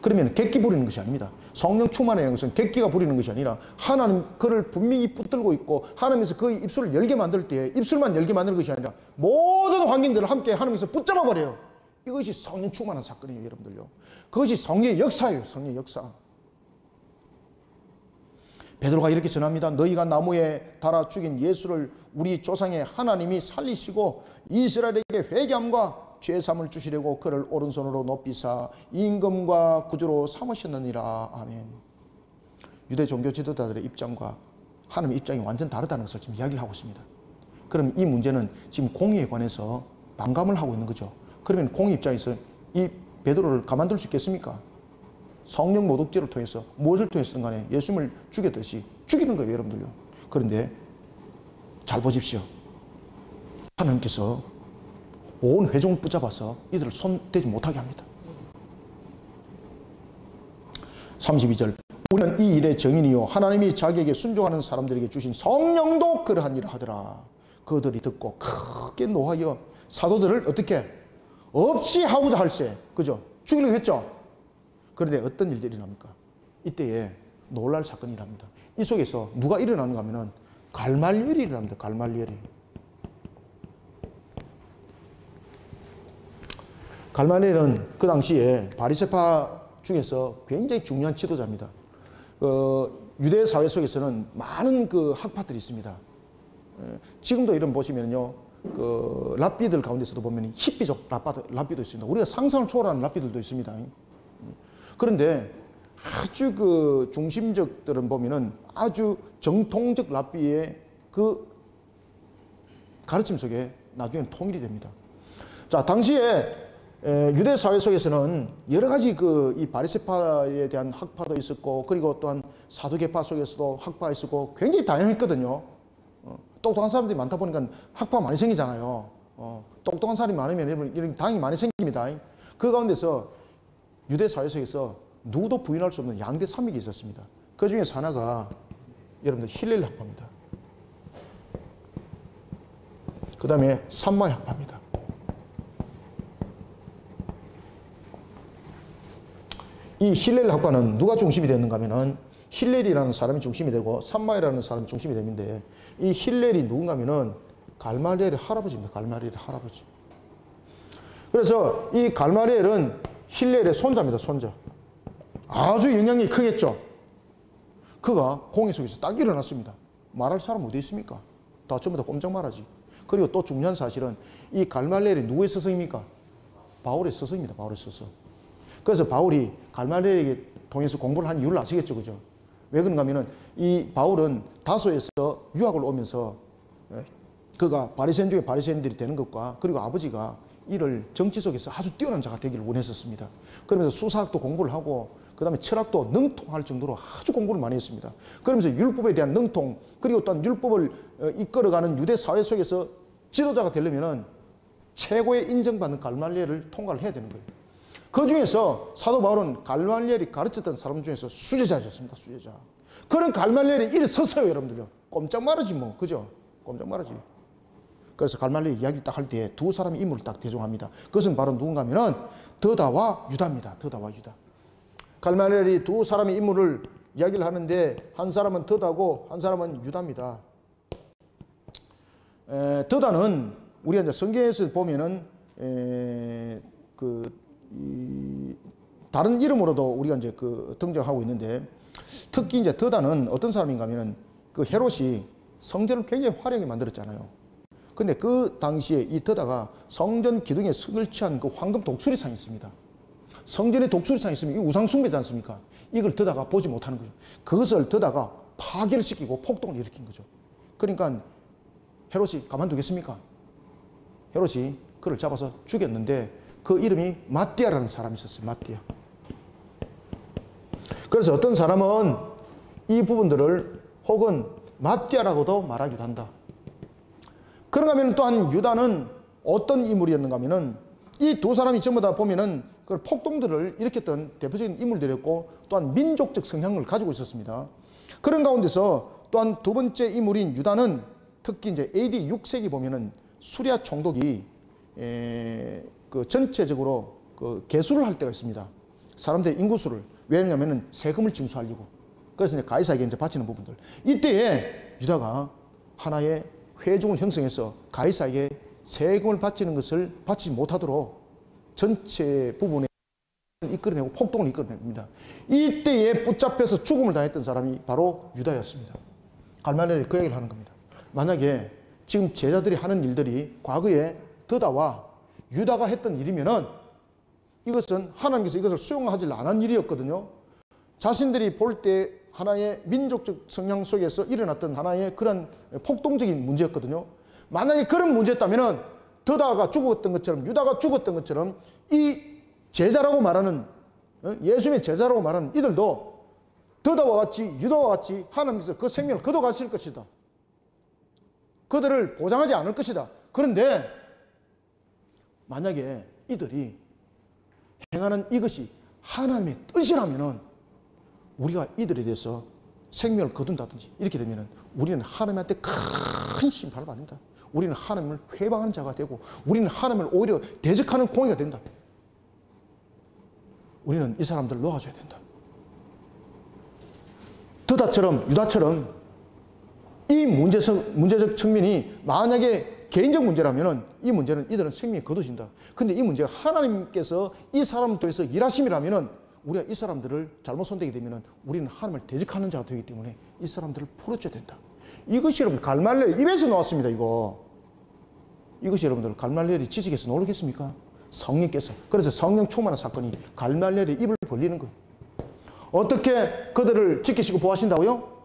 그러면 객기 부리는 것이 아닙니다. 성령 충만이라는 것은 객기가 부리는 것이 아니라 하나님 그를 분명히 붙들고 있고 하나님께서 그 입술을 열게 만들 때 입술만 열게 만드는 것이 아니라 모든 환경들을 함께 하나님께서 붙잡아 버려요. 이것이 성령 충만한 사건이에요, 여러분들요. 그것이 성령의 역사예요, 성령의 역사. 베드로가 이렇게 전합니다. 너희가 나무에 달아 죽인 예수를 우리 조상의 하나님이 살리시고 이스라엘에게 회개함과 죄사함을 주시려고 그를 오른손으로 높이사 임금과 구주로 삼으셨느니라. 아멘. 유대 종교 지도자들의 입장과 하나님의 입장이 완전 다르다는 것을 지금 이야기를 하고 있습니다. 그럼 이 문제는 지금 공의에 관해서 반감을 하고 있는 거죠. 그러면 공의 입장에서 이 베드로를 가만둘 수 있겠습니까? 성령 모독죄를 통해서 무엇을 통해서든 간에 예수님을 죽였듯이 죽이는 거예요, 여러분들요. 그런데 잘 보십시오. 하나님께서 온 회중을 붙잡아서 이들을 손대지 못하게 합니다. 32절 우리는 이 일의 정인이요 하나님이 자기에게 순종하는 사람들에게 주신 성령도 그러한 일을 하더라. 그들이 듣고 크게 노하여 사도들을 어떻게 없이 하고자 할세, 그죠? 죽이려고 했죠. 그런데 어떤 일들이 일어납니까? 이때에 놀랄 사건이 일어납니다. 이 속에서 누가 일어나는가 하면은 갈말리엘이 일어납니다. 갈말리엘이. 갈말리엘은 그 당시에 바리새파 중에서 굉장히 중요한 지도자입니다. 유대 사회 속에서는 많은 그 학파들이 있습니다. 지금도 이런 보시면요, 그 랍비들 가운데서도 보면 히피족 랍비도 있습니다. 우리가 상상을 초월하는 랍비들도 있습니다. 그런데 아주 그 중심적들은 보면은 아주 정통적 랍비의 그 가르침 속에 나중에 통일이 됩니다. 자, 당시에 유대 사회 속에서는 여러 가지 그 이 바리새파에 대한 학파도 있었고, 그리고 또한 사두개파 속에서도 학파가 있었고, 굉장히 다양했거든요. 똑똑한 사람들이 많다 보니까 학파가 많이 생기잖아요. 똑똑한 사람이 많으면 이런 당이 많이 생깁니다. 그 가운데서 유대 사회 속에서 누구도 부인할 수 없는 양대 산맥이 있었습니다. 그 중에 하나가 여러분들 힐렐 학파입니다. 그 다음에 산마의 학파입니다. 이 힐렐 학파는 누가 중심이 되는가 하면은 힐렐이라는 사람이 중심이 되고 산마이라는 사람이 중심이 되는데, 이 힐렐이 누군가 하면은 갈말리엘의 할아버지입니다. 갈말리엘의 할아버지. 그래서 이 갈말리엘은 힐렐의 손자입니다. 손자. 아주 영향력이 크겠죠. 그가 공회 속에서 딱 일어났습니다. 말할 사람 어디 있습니까? 다 전부 다 꼼짝 말하지. 그리고 또 중요한 사실은 이 갈말리엘이 누구의 스승입니까? 바울의 스승입니다. 바울의 스승. 그래서 바울이 갈말리엘에게 통해서 공부를 한 이유를 아시겠죠, 그죠? 왜 그런가 하면은 이 바울은 다소에서 유학을 오면서 그가 바리새인 중에 바리새인들이 되는 것과, 그리고 아버지가 이를 정치 속에서 아주 뛰어난 자가 되기를 원했었습니다. 그러면서 수사학도 공부를 하고, 그 다음에 철학도 능통할 정도로 아주 공부를 많이 했습니다. 그러면서 율법에 대한 능통, 그리고 또한 율법을 이끌어가는 유대 사회 속에서 지도자가 되려면은 최고의 인정받는 갈말리엘을 통과를 해야 되는 거예요. 그 중에서 사도 바울은 갈말리엘이 가르쳤던 사람 중에서 수제자였습니다. 수제자. 그런 갈말리엘이 일어섰어요, 여러분들요. 꼼짝 말하지 뭐, 그죠? 꼼짝 말하지. 그래서 갈말리엘 이야기 딱 할 때 두 사람의 인물을 딱 대종합니다. 그것은 바로 누군가 하면은 드다와 유다입니다. 드다와 유다. 갈말리엘이 두 사람의 인물을 이야기를 하는데 한 사람은 드다고 한 사람은 유다입니다. 드다는 우리가 이제 성경에서 보면은 다른 이름으로도 우리가 이제 등장하고 있는데 특히 이제 드다는 어떤 사람인가 하면은 그 헤롯이 성전을 굉장히 화려하게 만들었잖아요. 근데 그 당시에 이 드다가 성전 기둥에 석을 취한 그 황금 독수리상이 있습니다. 성전에 독수리상이 있으면 이 우상숭배지 않습니까? 이걸 드다가 보지 못하는 거죠. 그것을 드다가 파괴를 시키고 폭동을 일으킨 거죠. 그러니까 헤롯이 가만두겠습니까? 헤롯이 그를 잡아서 죽였는데 그 이름이 마띠아라는 사람이 있었어요. 마띠아. 그래서 어떤 사람은 이 부분들을 혹은 마띠아라고도 말하기도 한다. 그런가 하면 또한 유다는 어떤 인물이었는가 하면은 이 두 사람이 전부 다 보면은 그 폭동들을 일으켰던 대표적인 인물들이었고 또한 민족적 성향을 가지고 있었습니다. 그런 가운데서 또한 두 번째 인물인 유다는 특히 이제 AD 6세기 보면은 수리아 총독이 전체적으로 개수를 할 때가 있습니다. 사람들의 인구수를. 왜냐하면 세금을 징수하려고. 그래서 이제 가이사에게 이제 바치는 부분들. 이때에 유다가 하나의 회중을 형성해서 가이사에게 세금을 바치는 것을 바치지 못하도록 전체 부분에 이끌어내고 폭동을 이끌어냅니다. 이때에 붙잡혀서 죽음을 당했던 사람이 바로 유다였습니다. 갈말리엘이 그 얘기를 하는 겁니다. 만약에 지금 제자들이 하는 일들이 과거에 드다와 유다가 했던 일이면은 이것은 하나님께서 이것을 수용하지 않은 일이었거든요. 자신들이 볼 때 하나의 민족적 성향 속에서 일어났던 하나의 그런 폭동적인 문제였거든요. 만약에 그런 문제였다면은 드다가 죽었던 것처럼 유다가 죽었던 것처럼 이 제자라고 말하는 예수님의 제자라고 말하는 이들도 드다와 같이 유다와 같이 하나님께서 그 생명을 거둬가실 것이다. 그들을 보장하지 않을 것이다. 그런데 만약에 이들이 행하는 이것이 하나님의 뜻이라면은 우리가 이들에 대해서 생명을 거둔다든지 이렇게 되면은 우리는 하나님한테 큰 심판을 받는다. 우리는 하나님을 회방하는 자가 되고 우리는 하나님을 오히려 대적하는 공의가 된다. 우리는 이 사람들을 놓아줘야 된다. 드다처럼 유다처럼 이 문제적 측면이 만약에 개인적 문제라면은 이 문제는 이들은 생명이 거두신다. 근데 이 문제가 하나님께서 이 사람을 통해서 일하심이라면은 우리가 이 사람들을 잘못 손대게 되면은 우리는 하나님을 대적하는 자가 되기 때문에 이 사람들을 풀어줘야 된다. 이것이 여러분 갈말리엘 입에서 나왔습니다. 이것이 여러분들 갈말리엘이 지식에서 나오겠습니까? 성령께서. 그래서 성령 충만한 사건이 갈말리엘의 입을 벌리는 거예요. 어떻게 그들을 지키시고 보호하신다고요?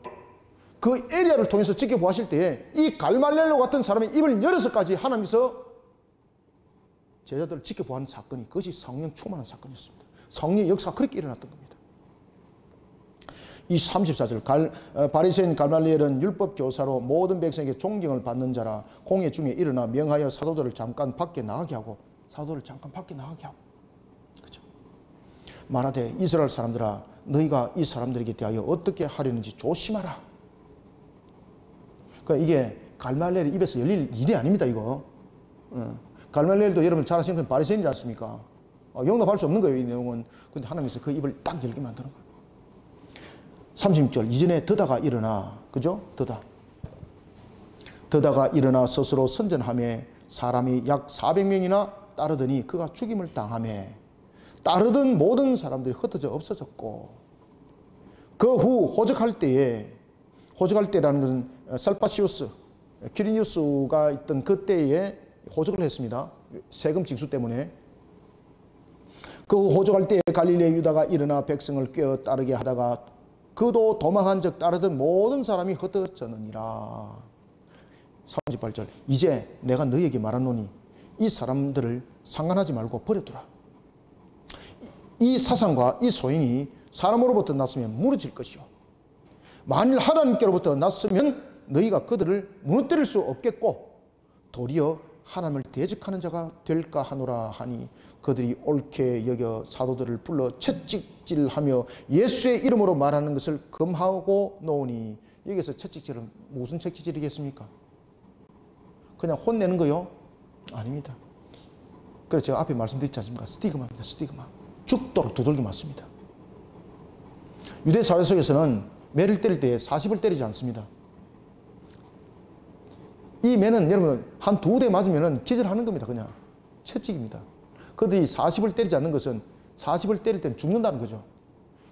그 에리아를 통해서 지켜보실 때에 이 갈말리엘로 같은 사람의 입을 열어서까지 하나님께서 제자들을 지켜보는 사건이 그것이 성령 충만한 사건이었습니다. 성령의 역사가 그렇게 일어났던 겁니다. 이 34절 바리새인 갈말리엘은 율법 교사로 모든 백성에게 존경을 받는 자라 공회 중에 일어나 명하여 사도들을 잠깐 밖에 나가게 하고 그렇죠? 말하되 이스라엘 사람들아 너희가 이 사람들에게 대하여 어떻게 하려는지 조심하라. 그러니까 이게 갈말리엘 입에서 열릴 일이 아닙니다. 이거. 갈말리엘도 여러분 잘 아시는 건 바리새인이지 않습니까? 용납할 수 없는 거예요. 이 내용은. 그런데 하나님께서 그 입을 딱 열게 만드는 거예요. 36절 이전에 드다가 일어나 그죠? 드다가 일어나 스스로 선전하며 사람이 약 400명이나 따르더니 그가 죽임을 당하며 따르던 모든 사람들이 흩어져 없어졌고 그 후 호적할 때라는 것은 살파시우스 퀴리니우스가 있던 그때에 호적을 했습니다. 세금 징수 때문에. 그 후 호적할 때에 갈릴리 유다가 일어나 백성을 꿰어 따르게 하다가 그도 도망한 적 따르던 모든 사람이 흩어졌느니라. 38절 이제 내가 너희에게 말하노니 이 사람들을 상관하지 말고 버려두라. 이 사상과 이 소행이 사람으로부터 났으면 무너질 것이요 만일 하나님께로부터 났으면 너희가 그들을 무너뜨릴 수 없겠고 도리어 하나님을 대적하는 자가 될까 하노라 하니 그들이 옳게 여겨 사도들을 불러 채찍질하며 예수의 이름으로 말하는 것을 금하고 놓으니. 여기서 채찍질은 무슨 채찍질이겠습니까? 그냥 혼내는 거요? 아닙니다. 그래서 제가 앞에 말씀드렸지 않습니까? 스티그마입니다. 스티그마. 죽도록 두들겨 맞습니다. 유대 사회 속에서는 매를 때릴 때 40을 때리지 않습니다. 이 매는 여러분 한 2대 맞으면 기절하는 겁니다. 그냥 채찍입니다. 그들이 40을 때리지 않는 것은 40을 때릴 땐 죽는다는 거죠.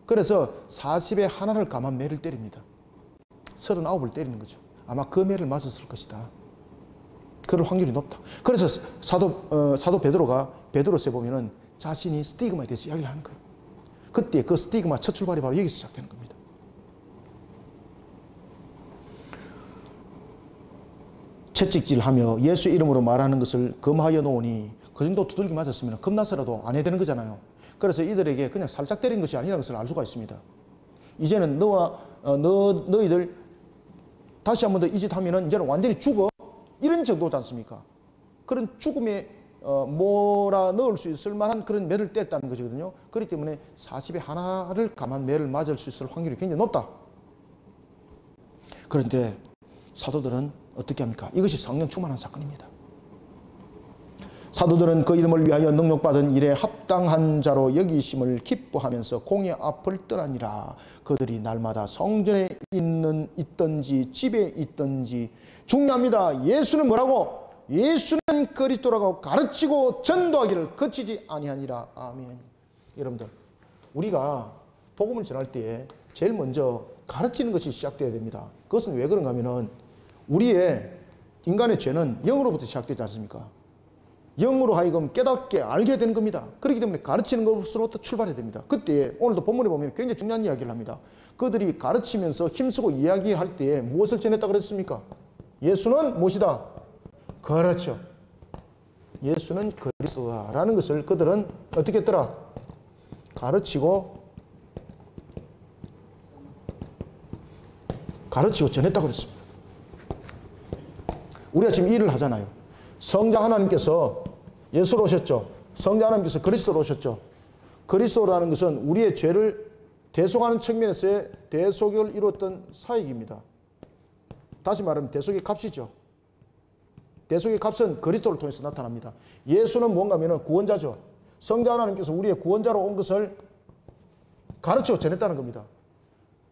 그래서 40에 하나를 감한 매를 때립니다. 39을 때리는 거죠. 아마 그 매를 맞았을 것이다. 그럴 확률이 높다. 그래서 사도 베드로가 베드로서에 보면은 자신이 스티그마에 대해서 이야기를 하는 거예요. 그때 그 스티그마 첫 출발이 바로 여기서 시작되는 겁니다. 채찍질하며 예수 이름으로 말하는 것을 금하여 놓으니. 그 정도 두들기 맞았으면 겁나서라도 안 해야 되는 거잖아요. 그래서 이들에게 그냥 살짝 때린 것이 아니라는 것을 알 수가 있습니다. 이제는 너희들 다시 한 번 더 이 짓 하면은 이제는 완전히 죽어. 이런 정도지 않습니까? 그런 죽음에 몰아 넣을 수 있을 만한 그런 매를 뗐다는 것이거든요. 그렇기 때문에 40에 하나를 감한 매를 맞을 수 있을 확률이 굉장히 높다. 그런데 사도들은 어떻게 합니까? 이것이 성령 충만한 사건입니다. 사도들은 그 이름을 위하여 능력받은 일에 합당한 자로 여기심을 기뻐하면서 공의 앞을 떠나니라. 그들이 날마다 성전에 있든지 집에 있든지. 중요합니다. 예수는 뭐라고? 예수는 그리스도라고 가르치고 전도하기를 그치지 아니하니라. 아멘. 여러분들, 우리가 복음을 전할 때에 제일 먼저 가르치는 것이 시작되어야 됩니다. 그것은 왜 그런가 하면은 우리의 인간의 죄는 영으로부터 시작되지 않습니까? 영으로 하여금 깨닫게 알게 되는 겁니다. 그렇기 때문에 가르치는 것으로부터 출발해야 됩니다. 그때 오늘도 본문에 보면 굉장히 중요한 이야기를 합니다. 그들이 가르치면서 힘쓰고 이야기할 때에 무엇을 전했다 그랬습니까? 예수는 무엇이다? 그렇죠. 예수는 그리스도다라는 것을 그들은 어떻게 했더라? 가르치고 전했다고 그랬습니다. 우리가 지금 일을 하잖아요. 성자 하나님께서 예수로 오셨죠. 성자 하나님께서 그리스도로 오셨죠. 그리스도라는 것은 우리의 죄를 대속하는 측면에서의 대속을 이루었던 사역입니다. 다시 말하면 대속의 값이죠. 대속의 값은 그리스도를 통해서 나타납니다. 예수는 뭔가 하면 구원자죠. 성자 하나님께서 우리의 구원자로 온 것을 가르치고 전했다는 겁니다.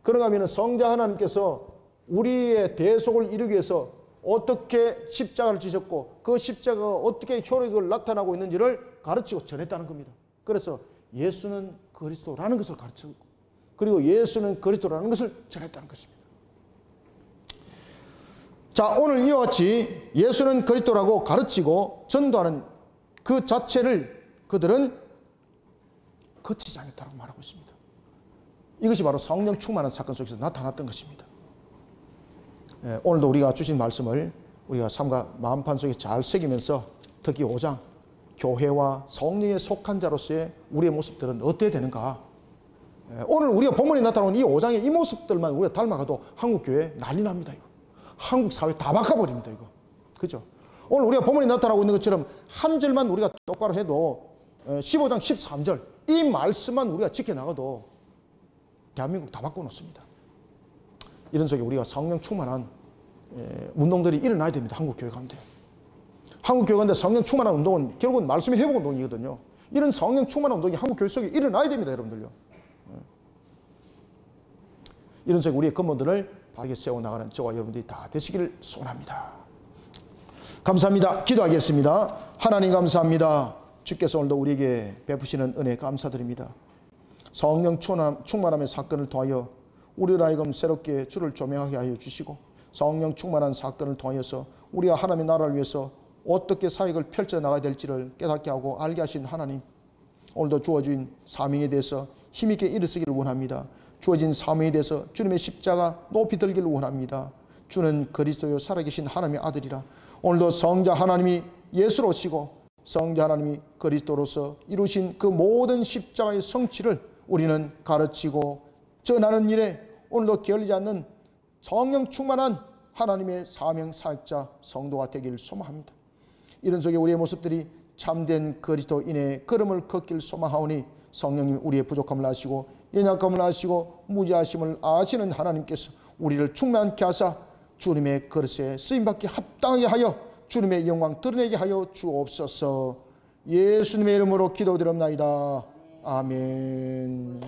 그런가 하면 성자 하나님께서 우리의 대속을 이루기 위해서 어떻게 십자가를 지셨고 그 십자가가 어떻게 효력을 나타나고 있는지를 가르치고 전했다는 겁니다. 그래서 예수는 그리스도라는 것을 가르치고 그리고 예수는 그리스도라는 것을 전했다는 것입니다. 자, 오늘 이와 같이 예수는 그리스도라고 가르치고 전도하는 그 자체를 그들은 거치지 않았다고 말하고 있습니다. 이것이 바로 성령 충만한 사건 속에서 나타났던 것입니다. 오늘도 우리가 주신 말씀을 우리가 삶과 마음판 속에 잘 새기면서 특히 5장 교회와 성령에 속한 자로서의 우리의 모습들은 어떻게 되는가. 오늘 우리가 본문에 나타나는 이 5장의 이 모습들만 우리가 닮아가도 한국교회 난리 납니다. 이거. 한국 사회 다 바꿔버립니다. 이거. 그죠? 오늘 우리가 본문에 나타나고 있는 것처럼 한 절만 우리가 똑바로 해도 15장 13절 이 말씀만 우리가 지켜나가도 대한민국 다 바꿔놓습니다. 이런 속에 우리가 성령 충만한 운동들이 일어나야 됩니다. 한국교회 가운데. 한국교회 가운데 성령 충만한 운동은 결국은 말씀의 회복 운동이거든요. 이런 성령 충만한 운동이 한국교회 속에 일어나야 됩니다. 여러분들요. 이런 속에 우리의 근본들을 바르게 세워나가는 저와 여러분들이 다 되시기를 소원합니다. 감사합니다. 기도하겠습니다. 하나님 감사합니다. 주께서 오늘도 우리에게 베푸시는 은혜 감사드립니다. 성령 충만함의 사건을 통하여 우리를 하여금 새롭게 주를 조명하게 하여 주시고 성령 충만한 사건을 통하여서 우리가 하나님의 나라를 위해서 어떻게 사역을 펼쳐나가야 될지를 깨닫게 하고 알게 하신 하나님, 오늘도 주어진 사명에 대해서 힘있게 일어서기를 원합니다. 주어진 사명에 대해서 주님의 십자가 높이 들기를 원합니다. 주는 그리스도요 살아계신 하나님의 아들이라. 오늘도 성자 하나님이 예수로 오시고 성자 하나님이 그리스도로서 이루신 그 모든 십자가의 성취를 우리는 가르치고 전하는 일에 오늘도 게을리지 않는 성령 충만한 하나님의 사명 사역자 성도가 되기를 소망합니다. 이런 속에 우리의 모습들이 참된 그리스도인의 걸음을 걷길 소망하오니 성령님 우리의 부족함을 아시고 연약함을 아시고 무지하심을 아시는 하나님께서 우리를 충만케 하사 주님의 그릇에 쓰임받기 합당하게 하여 주님의 영광 드러내게 하여 주옵소서. 예수님의 이름으로 기도드립나이다. 아멘.